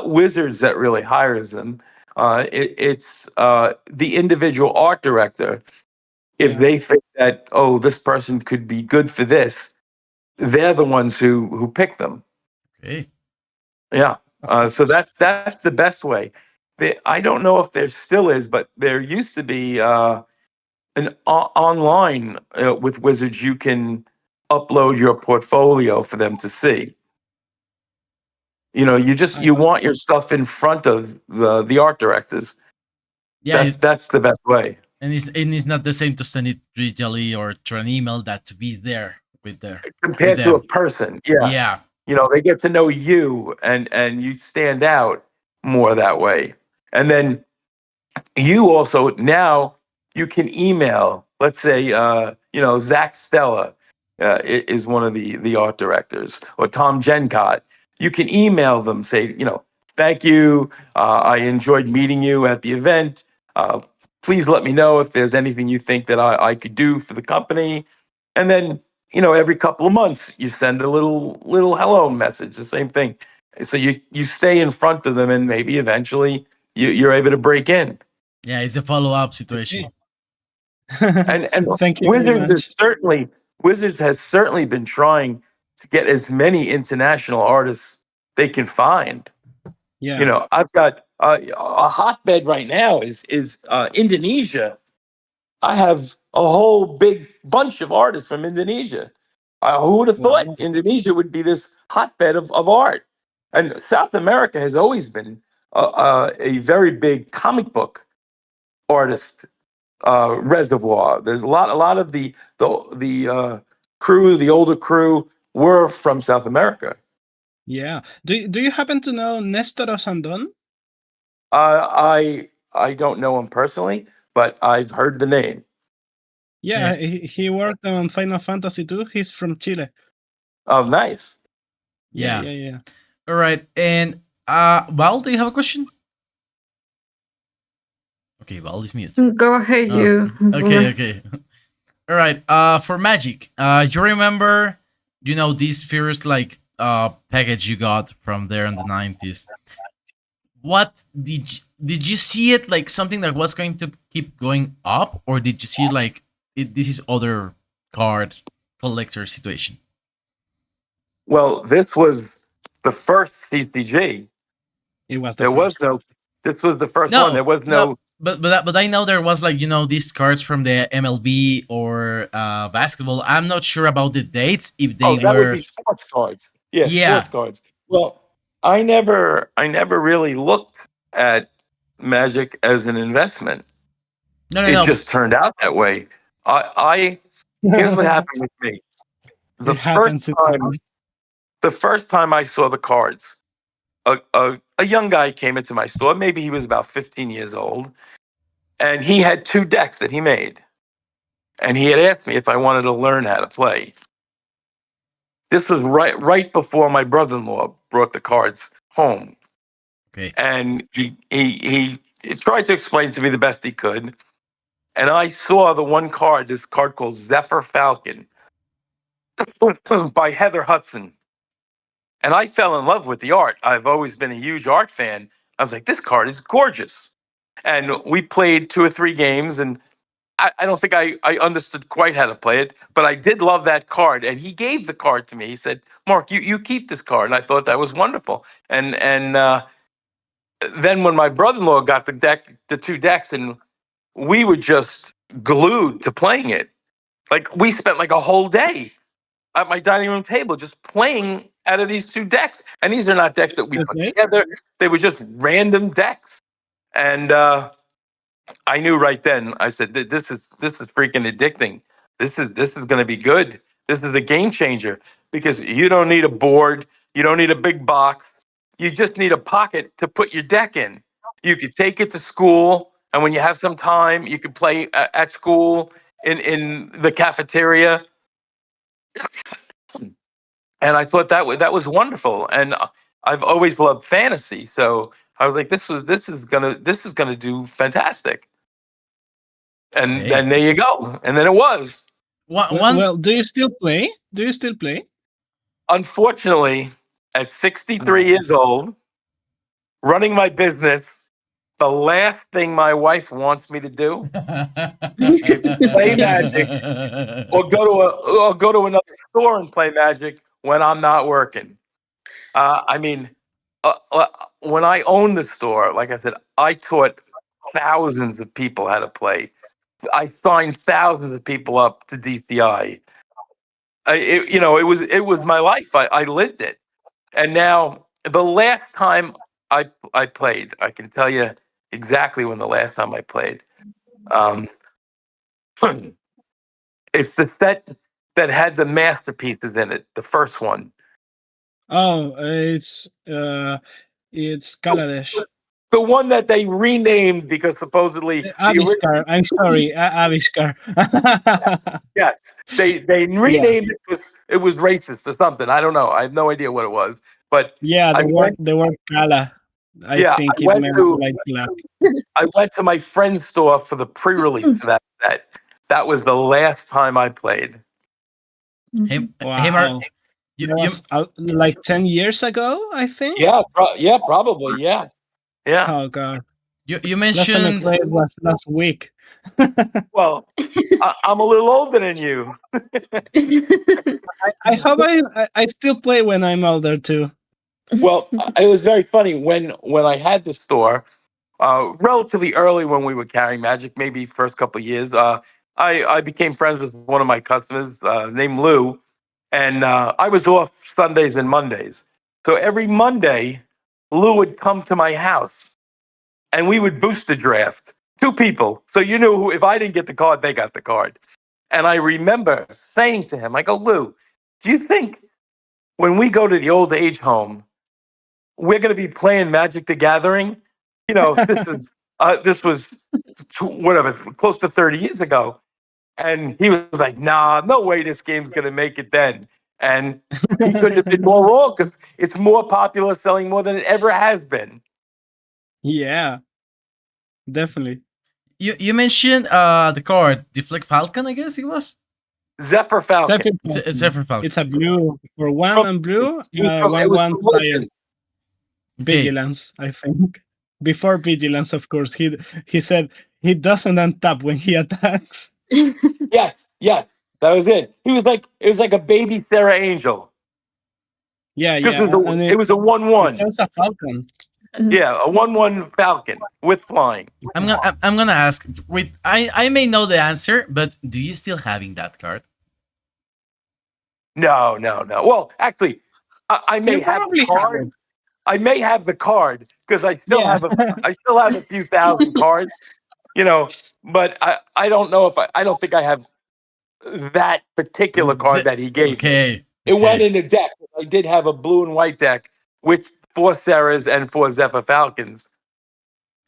Wizards that really hires them. It's the individual art director. If Yeah. they think that, oh, this person could be good for this, they're the ones who pick them. Okay. Yeah. So that's the best way. I don't know if there still is, but there used to be online with Wizards. You can upload your portfolio for them to see. You want your stuff in front of the art directors. Yeah, That's the best way. and it's not the same to send it digitally or through an email that to be there with Compared to a person. Yeah. Yeah. They get to know you, and you stand out more that way. And then you also, now you can email, let's say, Zach Stella is one of the art directors, or Tom Gencott. You can email them, say, thank you. I enjoyed meeting you at the event. Please let me know if there's anything you think that I could do for the company. And then, every couple of months you send a little hello message, the same thing. So you stay in front of them, and maybe eventually you're able to break in. Yeah, it's a follow-up situation. And Thank you very much. Wizards has certainly been trying to get as many international artists they can find. Yeah. I've got a hotbed right now is Indonesia. I have a whole big bunch of artists from Indonesia. Who would have thought Wow. Indonesia would be this hotbed of art? And South America has always been a very big comic book artist reservoir. There's a lot of the crew, the older crew, were from South America. Yeah. Do you happen to know Nestor Sandon? I don't know him personally, but I've heard the name. Yeah, he worked on Final Fantasy 2. He's from Chile. Oh, nice. Yeah. All right. And Val, do you have a question? Okay, Val is mute. Go ahead, you. Okay. All right. For Magic, you remember, this first package you got from there in the 90s. What did you see it like something that was going to keep going up, or did you see this is other card collector situation? Well, this was the first CCG. It was There was no. This was the first one. There was no. But I know there was these cards from the MLB or basketball. I'm not sure about the dates if they that were would be sports cards. Yeah, Yeah. sports cards. Well, I never really looked at Magic as an investment. No. It just turned out that way. Here's what happened with me. The It happens. first time I saw the cards, a young guy came into my store. Maybe he was about 15 years old, and he had 2 decks that he made. And he had asked me if I wanted to learn how to play. This was right before my brother-in-law brought the cards home, Okay. and he tried to explain to me the best he could. And I saw the one card, this card called Zephyr Falcon by Heather Hudson. And I fell in love with the art. I've always been a huge art fan. I was like, this card is gorgeous. And we played 2 or 3 games, and I don't think I understood quite how to play it, but I did love that card. And he gave the card to me. He said, Mark, you keep this card. And I thought that was wonderful. And then when my brother-in-law got the 2 decks, and we were just glued to playing it. Like, we spent like a whole day at my dining room table just playing out of these 2 decks. And these are not decks that we put Okay. together. They were just random decks. And I knew right then. I said, this is freaking addicting. This is going to be good. This is a game changer, because you don't need a board. You don't need a big box. You just need a pocket to put your deck in. You could take it to school, and when you have some time, you could play at school in the cafeteria. And I thought that was wonderful. And I've always loved fantasy, so I was like, this is gonna do fantastic. And Hey. then there you go. And then it was. Well, do you still play? Unfortunately, at 63 years old, running my business, the last thing my wife wants me to do play Magic or go to another store and play Magic when I'm not working. I mean, when I owned the store, like I said, I taught thousands of people how to play. I signed thousands of people up to DCI. It was my life. I lived it. And now the last time I played, I can tell you exactly when the last time I played. Um, it's the set that had the masterpieces in it, the first one. Oh, it's Kaladesh. The one that they renamed because supposedly Avishkar. I'm sorry, Avishkar. yes, they renamed it because it was racist or something. I don't know. I have no idea what it was. But Yeah, I went, the word Kala. I think I it went meant to like black. I went to my friend's store for the pre-release for that set. That was the last time I played. Hey, Wow. hey, Mark. That was like 10 years ago, I think. Yeah, probably. Yeah. Oh god. You Last time I mentioned played was last week. Well, I'm a little older than you. I hope I still play when I'm older too. Well, it was very funny when I had the store, relatively early when we were carrying Magic, maybe first couple of years. I became friends with one of my customers named Lou, and I was off Sundays and Mondays. So every Monday, Lou would come to my house, and we would boost the draft. 2 people, so you knew who. If I didn't get the card, they got the card. And I remember saying to him, I go, Lou, do you think when we go to the old age home, we're going to be playing Magic the Gathering? You know, this was whatever, close to 30 years ago. And he was like, nah, no way this game's going to make it then. And he couldn't have been more wrong, because it's more popular, selling more than it ever has been. Yeah, definitely. you mentioned the card, the Flick Falcon, I guess it was. Zephyr Falcon. It's Zephyr Falcon. It's a blue for 1 and blue. It was 1 from flyer. Legends. Okay. Vigilance, I think. Before Vigilance, of course. He said he doesn't untap when he attacks. Yes, that was it. It was like a baby Sarah Angel. Yeah. It was a 1/1. It was a falcon. Yeah, a 1/1 Falcon with flying. I'm gonna ask. Wait, I may know the answer, but do you still having that card? No. Well, actually, I may You have the probably have card. it. I may have the card because I still have a few thousand cards, but I don't know if I don't think I have that particular card that he gave me. Okay. It went in a deck. I did have a blue and white deck with 4 Sarahs and 4 Zephyr Falcons.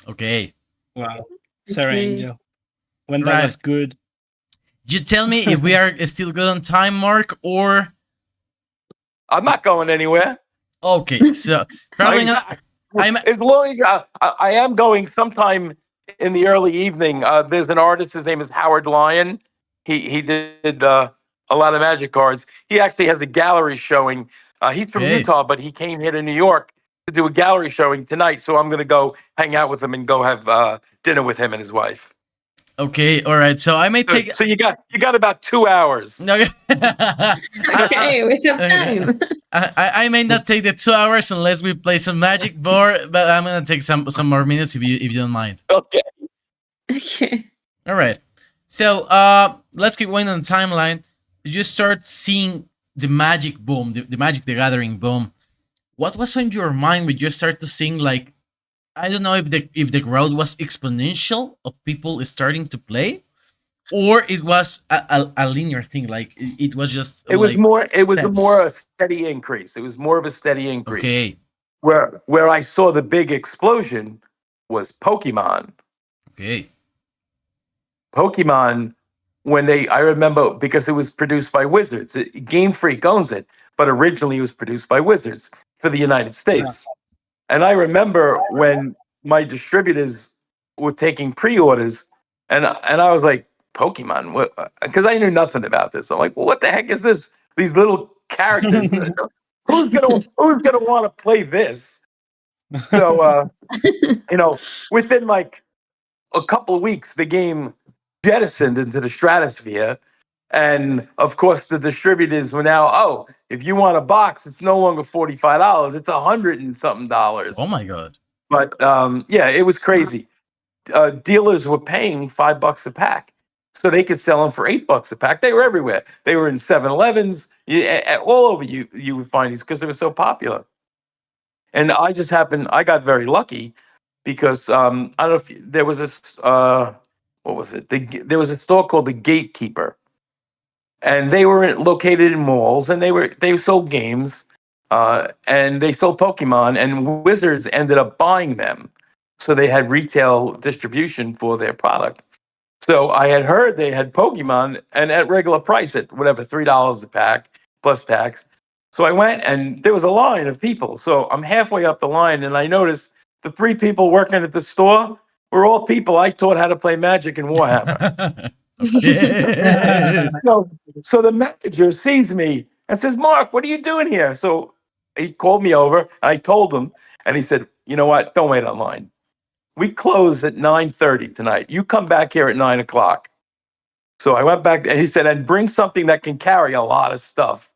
Okay. Wow. Sarah Okay. Angel. When that Right. was good. You tell me if we are still good on time, Mark, or I'm not going anywhere. okay. So probably not. I'm As long as I am going sometime in the early evening. There's an artist. His name is Howard Lyon. He did a lot of magic cards. He actually has a gallery showing. He's from Okay. Utah, but he came here to New York to do a gallery showing tonight. So I'm going to go hang out with him and go have dinner with him and his wife. okay. All right. So I may So, take. so you got about 2 hours. Okay. Okay, we have time. I may not take the 2 hours unless we play some magic board, but I'm gonna take some more minutes if you don't mind. Okay. Okay. All right. So let's keep going on the timeline. You start seeing the magic boom, the Magic the Gathering boom. What was on your mind when you start to seeing, like, I don't know if the growth was exponential of people starting to play, or it was a linear thing, like it was just It was like more. It was steps. more a steady increase. It was more of a steady increase. Okay. Where I saw the big explosion was Pokemon. Okay. Pokemon, I remember because it was produced by Wizards. Game Freak owns it, but originally it was produced by Wizards for the United States. And I remember when my distributors were taking pre-orders, and I was like, Pokemon, because I knew nothing about this. I'm like, well, what the heck is this? These little characters. who's gonna want to play this? So within like a couple of weeks, the game jettisoned into the stratosphere. And of course, the distributors were now, if you want a box, it's no longer $45; it's $100 and something. Oh my god. But yeah, it was crazy. Dealers were paying $5 a pack, so they could sell them for $8 a pack. They were everywhere. They were in 7-Elevens, all over. You would find these because they were so popular. And I got very lucky because I don't know if there was what was it? There was a store called the Gatekeeper, and they were located in malls, and they sold games, and they sold Pokemon, and Wizards ended up buying them, so they had retail distribution for their product. So I had heard they had Pokemon, and at regular price at whatever $3 a pack plus tax. So I went, and there was a line of people. So I'm halfway up the line, and I noticed the 3 people working at the store were all people I taught how to play Magic and Warhammer. Okay. So the manager sees me and says, Mark, what are you doing here? So he called me over. I told him, and he said, you know what? Don't wait online. We close at 9:30 tonight. You come back here at 9 o'clock. So I went back, and he said, and bring something that can carry a lot of stuff.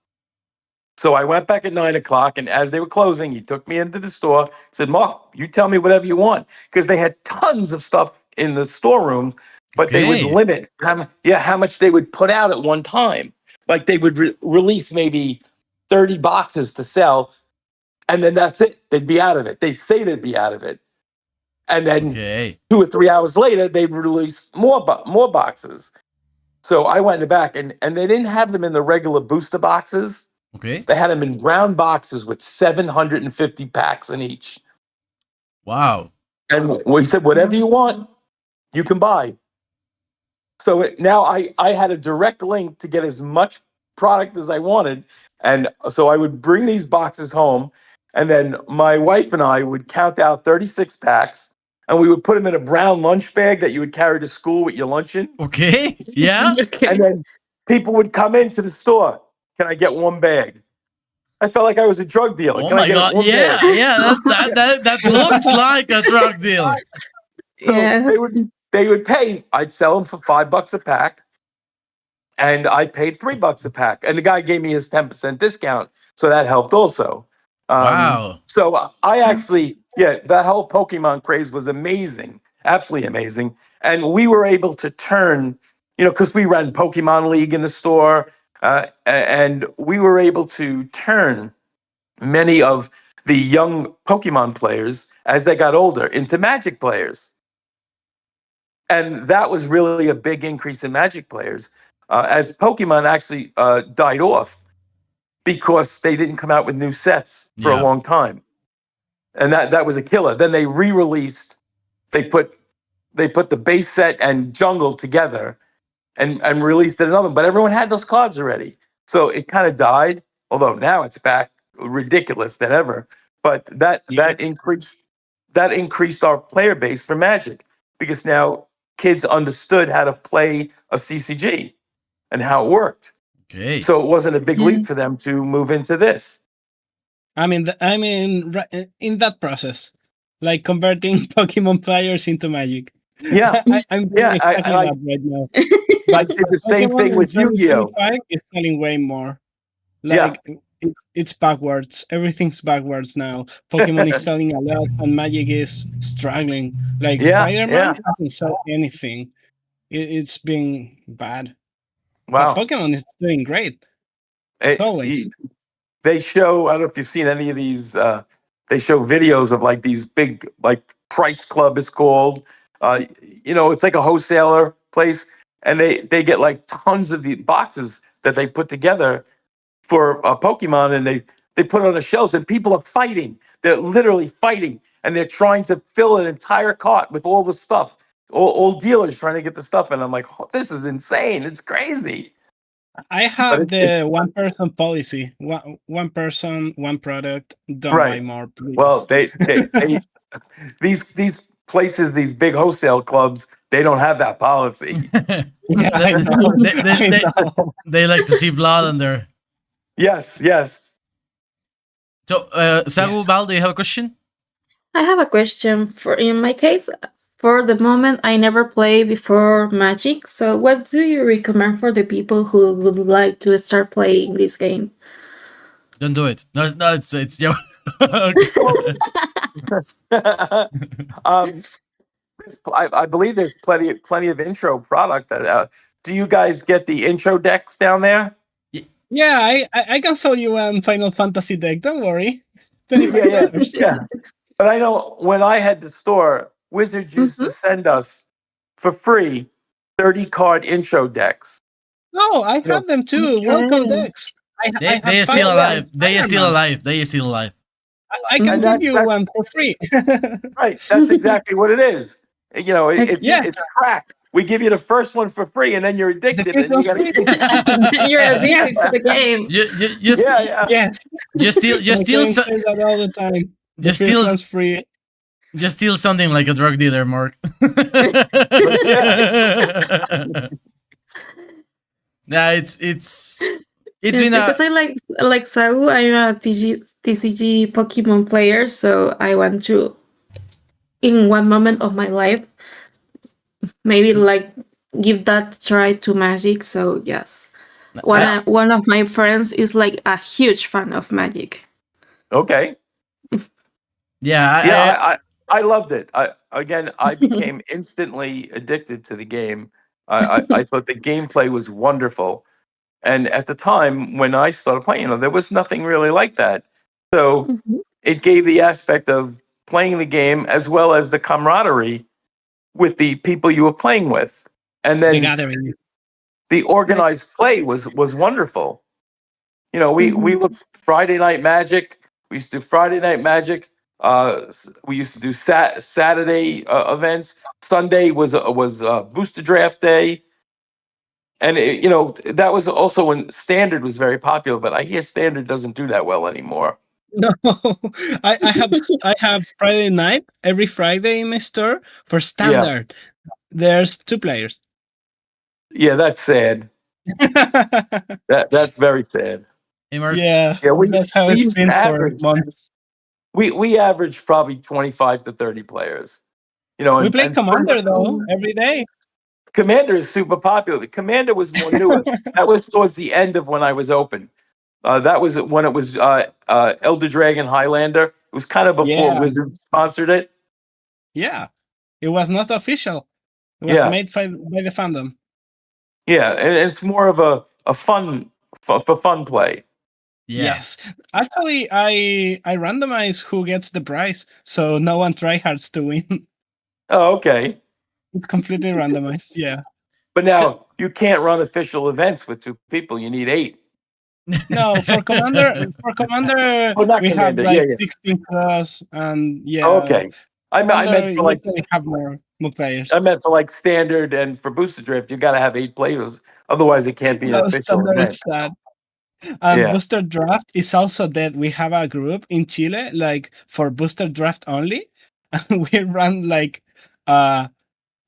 So I went back at 9 o'clock, and as they were closing, he took me into the store, said, Mark, you tell me whatever you want. Because they had tons of stuff in the storeroom, but they would Okay. limit how much they would put out at one time. Like they would release maybe 30 boxes to sell, and then that's it. They'd be out of it. They'd say they'd be out of it. And then Okay. 2 or 3 hours later, they'd release more boxes. So I went in the back, and they didn't have them in the regular booster boxes. Okay. They had them in brown boxes with 750 packs in each. Wow. And we said, whatever you want, you can buy. So now I had a direct link to get as much product as I wanted. And so I would bring these boxes home, and then my wife and I would count out 36 packs, and we would put them in a brown lunch bag that you would carry to school with your lunch in. Okay. Yeah. Okay. And then people would come into the store. Can I get one bag? I felt like I was a drug dealer. Oh Can I my get god. one Yeah. bag? Yeah. That looks like a drug deal. So Yeah. they would pay. I'd sell them for $5 a pack, and I paid $3 a pack. And the guy gave me his 10% discount, so that helped also. Wow. So I actually, that whole Pokemon craze was amazing, absolutely amazing. And we were able to turn, because we ran Pokemon League in the store, and we were able to turn many of the young Pokemon players as they got older into Magic players. And that was really a big increase in Magic players as Pokemon actually died off because they didn't come out with new sets for a Yeah. long time. and that was a killer. Then they re-released. They put the base set and jungle together, and released it another. But everyone had those cards already, so it kind of died. Although now it's back, ridiculous than ever. But Yeah. that increased our player base for Magic, because now kids understood how to play a CCG and how it worked. Okay. So it wasn't a big leap Yes. for them to move into this. In that process, like converting Pokemon players into Magic. Yeah, I'm yeah. doing exactly that right now. I But did the same Pokemon thing in with Yu-Gi-Oh. 2025 is selling way more. Yeah, Like it's backwards. Everything's backwards now. Pokemon is selling a lot, and Magic is struggling. Like yeah, Spider-Man yeah. hasn't sold anything. It's been bad, but Wow. Pokemon is doing great. It- Always. they show. I don't know if you've seen any of these. They show videos of like these big, like Price Club is called. It's like a wholesaler place, and they get like tons of the boxes that they put together for Pokemon, and they put it on the shelves, and people are fighting. They're literally fighting, and they're trying to fill an entire cart with all the stuff. All dealers trying to get the stuff, and I'm like, oh, this is insane. It's crazy. I But have it the one person policy. One person, one product. Don't buy right. more, Well, please. they these places, these big wholesale clubs, they don't have that policy. Yeah, I know. I know. They like to see blood in there. Yes, yes. So, Sagu Yes. Val, do you have a question? I have a question for in my case. For the moment, I never play before Magic. So, what do you recommend for the people who would like to start playing this game? Don't do it. No, no, it's yeah. um, I believe there's plenty of intro product. Do you guys get the intro decks down there? Yeah, I can sell you one Final Fantasy deck. Don't worry. Yeah, yeah, $25. yeah. But I know when I had the store, Wizards used to Mhm. send us for free 30 card intro decks. No, I You know, have them too. Welcome Okay. decks. I They have are still five yeah, alive. decks. They are still Spider-Man. alive. They are still alive. I can and give that you that's one for free. right. That's exactly what it is. It's Okay. Yeah, it's crack. We give you the first one for free, and then you're the addicted, fifth and you one's got to free. keep. You're Yes, addicted to the game. Yeah, yeah. yes. Just My steal friends say that all the time. The just fifth steal one's free. just steal something like a drug dealer, Mark. Yeah. Nah, it's Yes, been a because I like Sagu. I'm a TCG Pokemon player, so I want to, in one moment of my life, maybe like give that try to Magic. So yes, I, one of my friends is like a huge fan of Magic. Okay. yeah, Yeah, I I loved it. I became instantly addicted to the game. I thought the gameplay was wonderful, and at the time when I started playing, there was nothing really like that. So Mhm. it gave the aspect of playing the game as well as the camaraderie with the people you were playing with, and The then gathering. the Right. organized play was wonderful. We Mhm. looked Friday Night Magic. We used to do Friday Night Magic. We used to do Saturday events. Sunday was booster draft day, and that was also when Standard was very popular. But I hear Standard doesn't do that well anymore. No, I have Friday night every Friday in my store for Yeah, standard. There's 2 players. yeah, that's sad. That's very sad. hey Mark. Yeah, Yeah, that's how we it's used to been for average months. we averaged probably 25 to 30 players. We play And Commander though Oh. every day. Commander is super popular. Commander was more newer. That was towards the end of when I was open. That was when it was Elder Dragon Highlander. It was kind of before Yeah, Wizard sponsored it. yeah. It was not official. It was Yeah, made by the fandom. yeah, and it's more of a fun for fun play. Yeah. Yes, actually, I randomize who gets the prize, so no one tryhards to win. Oh, okay. It's completely randomized. Yeah. But So now you can't run official events with 2 people. You need 8. No, for commander Oh, not we have Commander. like Yeah, yeah. 16 plus, and yeah, Okay. I commander meant for like usually have more players. I meant for like standard and for booster drift. You got to have 8 players, otherwise it can't be an No, official standard event. is sad. And Yeah. booster draft is also dead. We have a group in Chile like for booster draft only, and we run like uh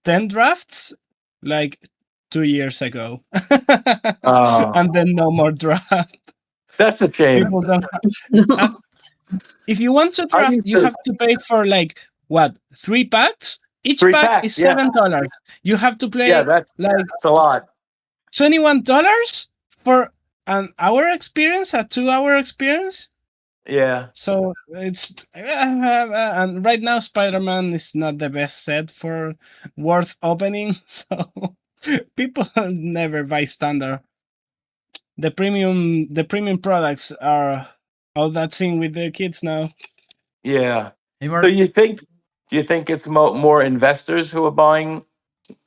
10 drafts like 2 years ago, Uh, and then no more draft. that's a shame. People don't. No. Uh, if you want to I draft, used you to have to pay for like what 3 packs. Each three pack packs. is Yeah, $7. You have to yeah. play That's like a lot. $21 for an hour experience, a 2 hour experience. Yeah. So it's and right now Spider-Man is not the best set for worth opening. So people never buy standard. The premium products are all that thing with the kids now. Yeah. Hey, So Mark. do you think it's more investors who are buying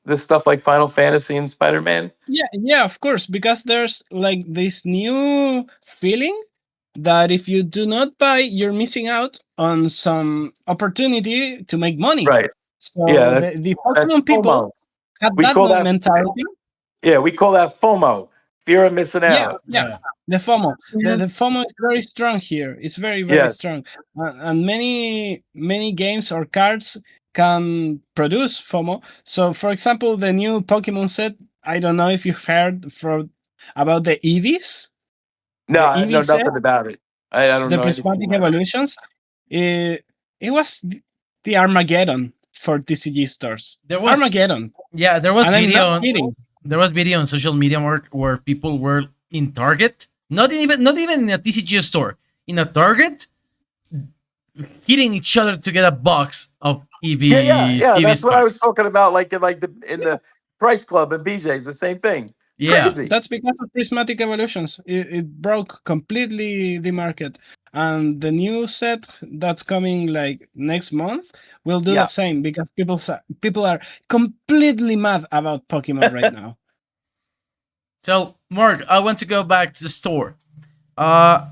this stuff like Final Fantasy and Spider Man? Yeah, of course, because there's like this new feeling that if you do not buy, you're missing out on some opportunity to make money. Right. Yeah. So the That's Pokemon people FOMO. had We that call that mentality. Yeah, we call that FOMO, fear of missing Yeah, out. yeah. Yeah. The FOMO. The Yes. FOMO is very strong here. It's very, very Yes. strong. And many games or cards can produce FOMO. So for example, the new Pokemon set, I don't know if you've heard about the Eevees, No, the I know Eevee set, nothing about it. I don't the know anything prismatic about it. evolutions. It was the Armageddon for TCG stores. There was Armageddon. Yeah, there was And I'm not video. kidding. There was video on social media where people were in Target, not even in a TCG store, in a Target, hitting each other to get a box of Yeah, yeah, EVs, yeah. That's EVs what I was packs. talking about. Like in the Price Club and BJ's, the same thing. Yeah, Crazy. That's because of prismatic evolutions. It broke completely the market. And the new set that's coming like next month will do Yeah. that same because people are completely mad about Pokemon right now. so, Mark, I want to go back to the store. Uh,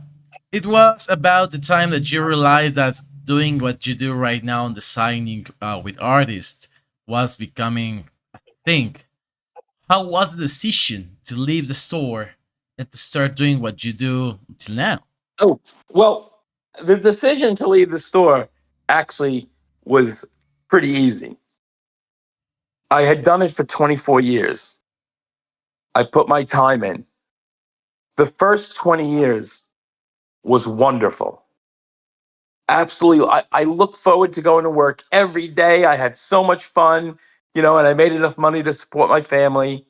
it was about the time that you realized that doing what you do right now and designing with artists was becoming a thing. How was the decision to leave the store and to start doing what you do until now? Oh, well, the decision to leave the store actually was pretty easy. I had done it for 24 years. I put my time in. The first 20 years was wonderful. Absolutely. I look forward to going to work every day. I had so much fun, and I made enough money to support my family.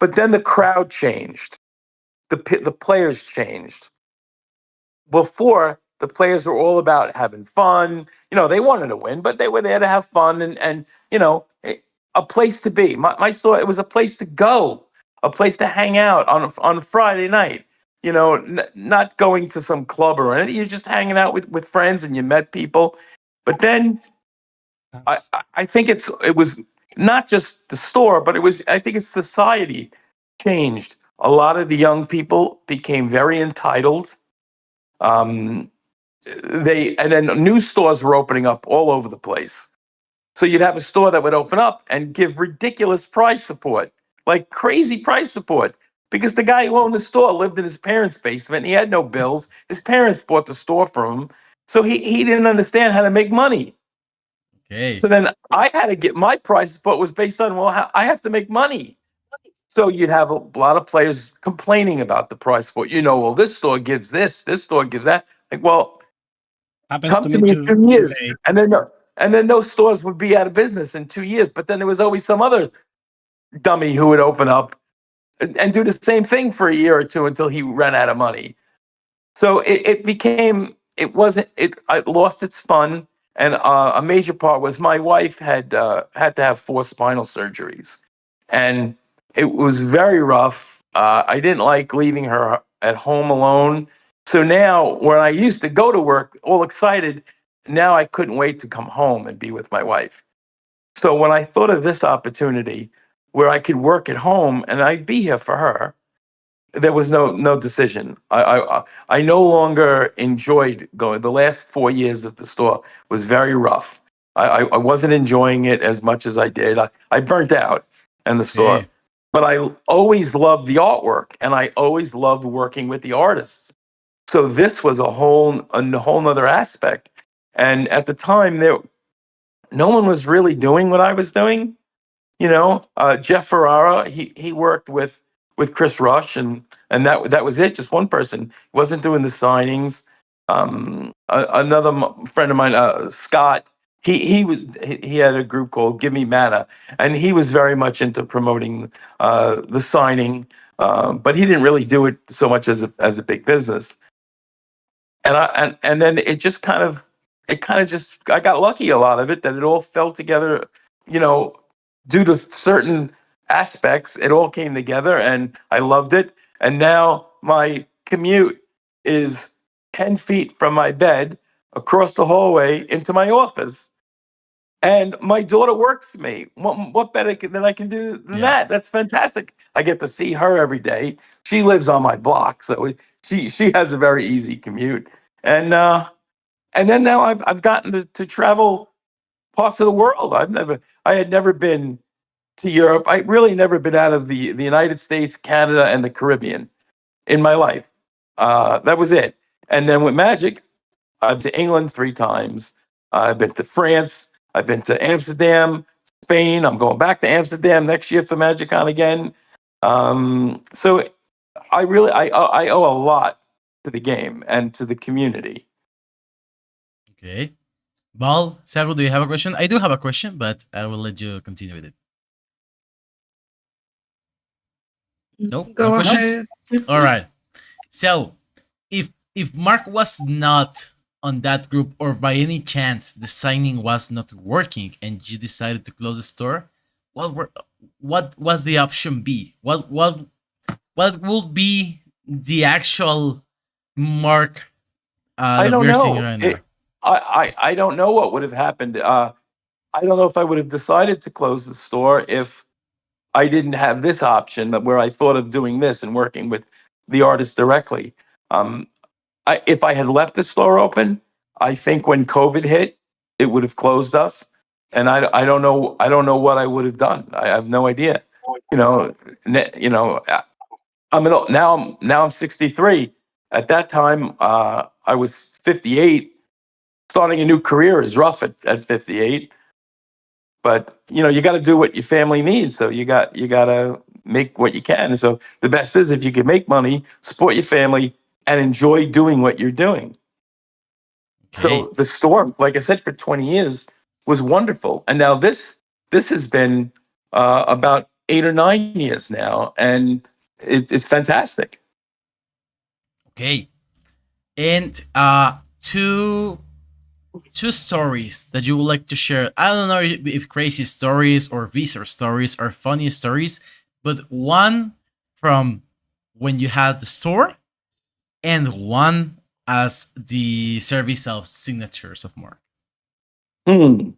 But then the crowd changed. The players changed. Before, the players were all about having fun. They wanted to win, but they were there to have fun and a place to be. My store, it was a place to go, a place to hang out on a Friday night. Not going to some club or anything. You're just hanging out with friends and you met people. But then I think it was not just the store, but I think it's society changed. A lot of the young people became very entitled. Um, and then new stores were opening up all over the place. So you'd have a store that would open up and give ridiculous price support, like crazy price support, because the guy who owned the store lived in his parents' basement. He had no bills. His parents bought the store from him, so he didn't understand how to make money. Okay. So then I had to get my price support was based on I have to make money. So you'd have a lot of players complaining about the price support. Well, this store gives this store gives that. Like, well, Happens come to to me me in too 2 years, today. and then those stores would be out of business in 2 years. But then there was always some other dummy who would open up and do the same thing for a year or two until he ran out of money. So it became it wasn't it lost its fun, and a major part was my wife had to have 4 spinal surgeries, and it was very rough. I didn't like leaving her at home alone. So now, when I used to go to work all excited, now I couldn't wait to come home and be with my wife. So when I thought of this opportunity where I could work at home and I'd be here for her, there was no decision. I no longer enjoyed going. The last 4 years at the store was very rough. I wasn't enjoying it as much as I did. I burnt out in the store, Okay. but I always loved the artwork, and I always loved working with the artists. So this was a whole nother aspect. And at the time, there no one was really doing what I was doing. Jeff Ferrara, he worked with Chris Rush, and that was it. Just one person wasn't doing the signings. Another friend of mine, Scott, he had a group called Give Me Mana, and he was very much into promoting the signing, but he didn't really do it so much as a big business. And then it kind of just, I got lucky a lot of it, that it all fell together, you know due to certain aspects. It all came together, and I loved it. And now my commute is 10 feet from my bed, across the hallway into my office, and my daughter works for me. What better than I can do than Yeah. that? That's fantastic. I get to see her every day. She lives on my block, so she has a very easy commute. And then now I've gotten to travel parts of the world. I had never been to Europe. I really never been out of the United States, Canada, and the Caribbean in my life. That was it. And then with Magic, I've been to England 3 times. I've been to France. I've been to Amsterdam, Spain. I'm going back to Amsterdam next year for MagicCon again. So I owe a lot to the game and to the community. Okay. Val, Sago, do you have a question? I do have a question, but I will let you continue with it. No, no Go questions. ahead. All right. So, if Mark was not on that group, or by any chance the signing was not working, and you decided to close the store, what was the option B? What would be the actual Mark I that don't we're seeing know. right now? I don't know what would have happened. I don't know if I would have decided to close the store if I didn't have this option, where I thought of doing this and working with the artist directly. Um, if I had left the store open, I think when COVID hit, it would have closed us, and I don't know. I don't know what I would have done. I have no idea. You know, now I'm 63. At that time, I was 58. Starting a new career is rough at 58, but you got to do what your family needs. So you got to make what you can. And so the best is, if you can make money, support your family, and enjoy doing what you're doing. Okay. So the store, like I said, for 20 years was wonderful, and now this has been about 8 or 9 years now, and it's fantastic. Okay. And two stories that you would like to share. I don't know if crazy stories or bizarre stories or funny stories, but one from when you had the store, and one as the service of signatures of Mark. Hmm.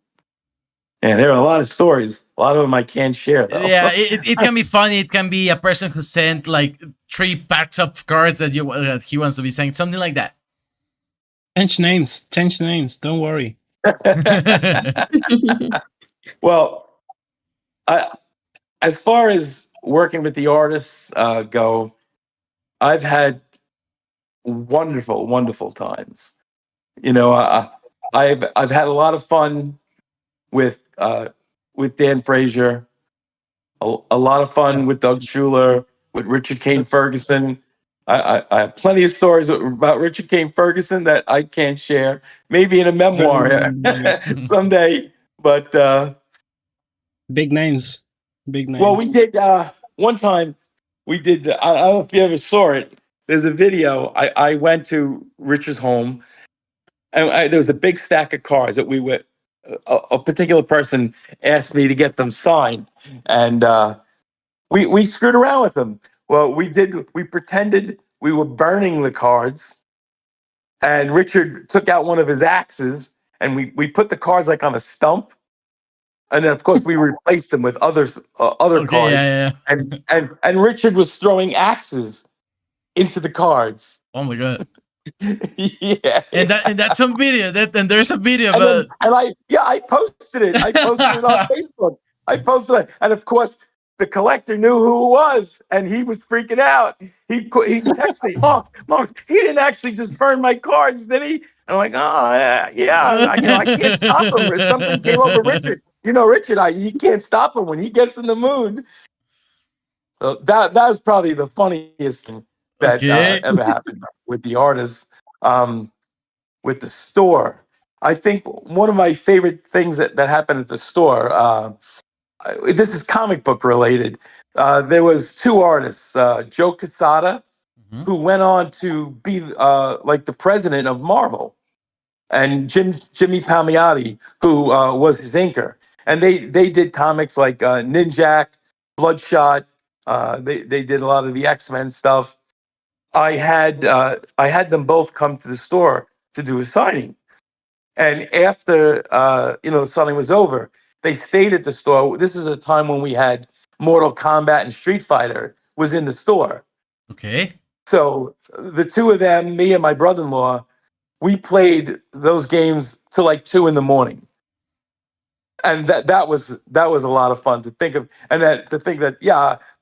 And there are a lot of stories. A lot of them I can't share though. Yeah, it can be funny. It can be a person who sent like 3 packs of cards that he wants to be saying, something like that. Change names. Change names. Don't worry. Well, I, as far as working with the artists go, I've had wonderful, wonderful times. I've had a lot of fun with Dan Frazier, a lot of fun with Doug Schuler, with Richard Kane Ferguson. I have plenty of stories about Richard Kane Ferguson that I can't share. Maybe in a memoir someday. But Big names. Big well, we names. did one time. We did. I don't know if you ever saw it. There's a video. I went to Richard's home, and there was a big stack of cards that we were. A particular person asked me to get them signed, and we screwed around with them. Well, we did. We pretended we were burning the cards, and Richard took out one of his axes, and we put the cards like on a stump, and then of course we replaced them with other Okay, cards, yeah. and Richard was throwing axes into the cards. Oh my god! Yeah. And that's on video. And there's a video, And then, but I posted it. I posted it on Facebook. I posted it, and of course, the collector knew who it was, and he was freaking out. He texted me, Mark, he didn't actually just burn my cards, did he? And I'm like, oh yeah, I can't stop him. Or something came over Richard. Richard, you can't stop him when he gets in the mood. So that was probably the funniest thing that Okay. ever happened with the artist. With the store, I think one of my favorite things that happened at the store, this is comic book related. There was two artists, Joe Quesada, Mhm. who went on to be like the president of Marvel, and Jimmy Palmiotti, who was his inker. And they did comics like Ninjak, Bloodshot. They did a lot of the X-Men stuff. I had them both come to the store to do a signing. And after the signing was over, they stayed at the store. This is a time when we had Mortal Kombat and Street Fighter was in the store. Okay. So the two of them, me and my brother-in-law, we played those games till like 2 a.m. And that was a lot of fun to think of, and to think that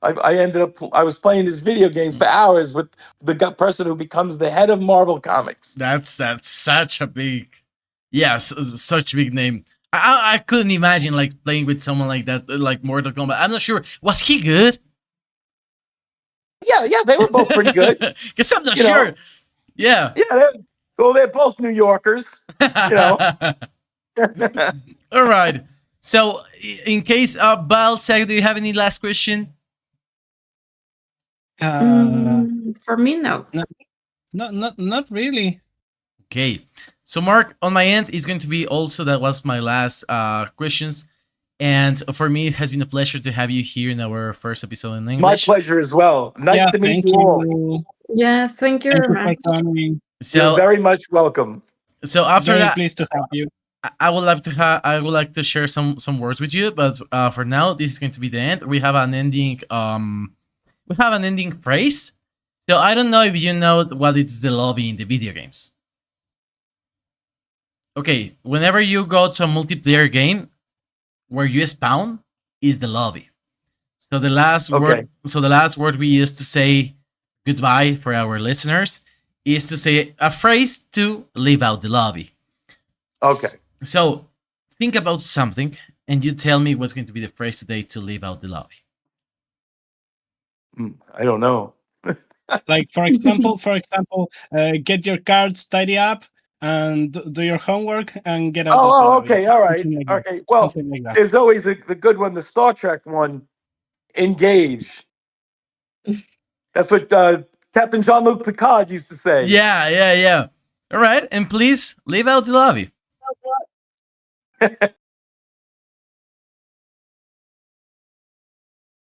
I ended up I was playing these video games for hours with the person who becomes the head of Marvel Comics. That's such a big, yes, such a big name. I couldn't imagine like playing with someone like that, like Mortal Kombat. I'm not sure. Was he good? Yeah, they were both pretty good. Because I'm not sure. Yeah. Yeah, they're both New Yorkers. All right. So, in case Bal said, do you have any last question? For me, no. Not really. Okay. So, Mark, on my end, is going to be also that was my last questions. And for me, it has been a pleasure to have you here in our first episode in English. My pleasure as well. Nice to meet you all. Yes, thank you very much. So, you're very much welcome. So after very that, pleased to have you. I would like to share some words with you, but for now, this is going to be the end. We have an ending. We have an ending phrase. So I don't know if you know what is the lobby in the video games. Okay, whenever you go to a multiplayer game, where you spawn is the lobby. So the last word we use to say goodbye for our listeners is to say a phrase to leave out the lobby. Okay. So think about something and you tell me what's going to be the phrase today to leave out the lobby. I don't know. Like for example, get your cards tidy up and do your homework and get out. Oh, okay, all right, okay. Well, there's always the good one, the Star Trek one. Engage. That's what Captain Jean-Luc Picard used to say. Yeah. All right, and please leave out the lobby.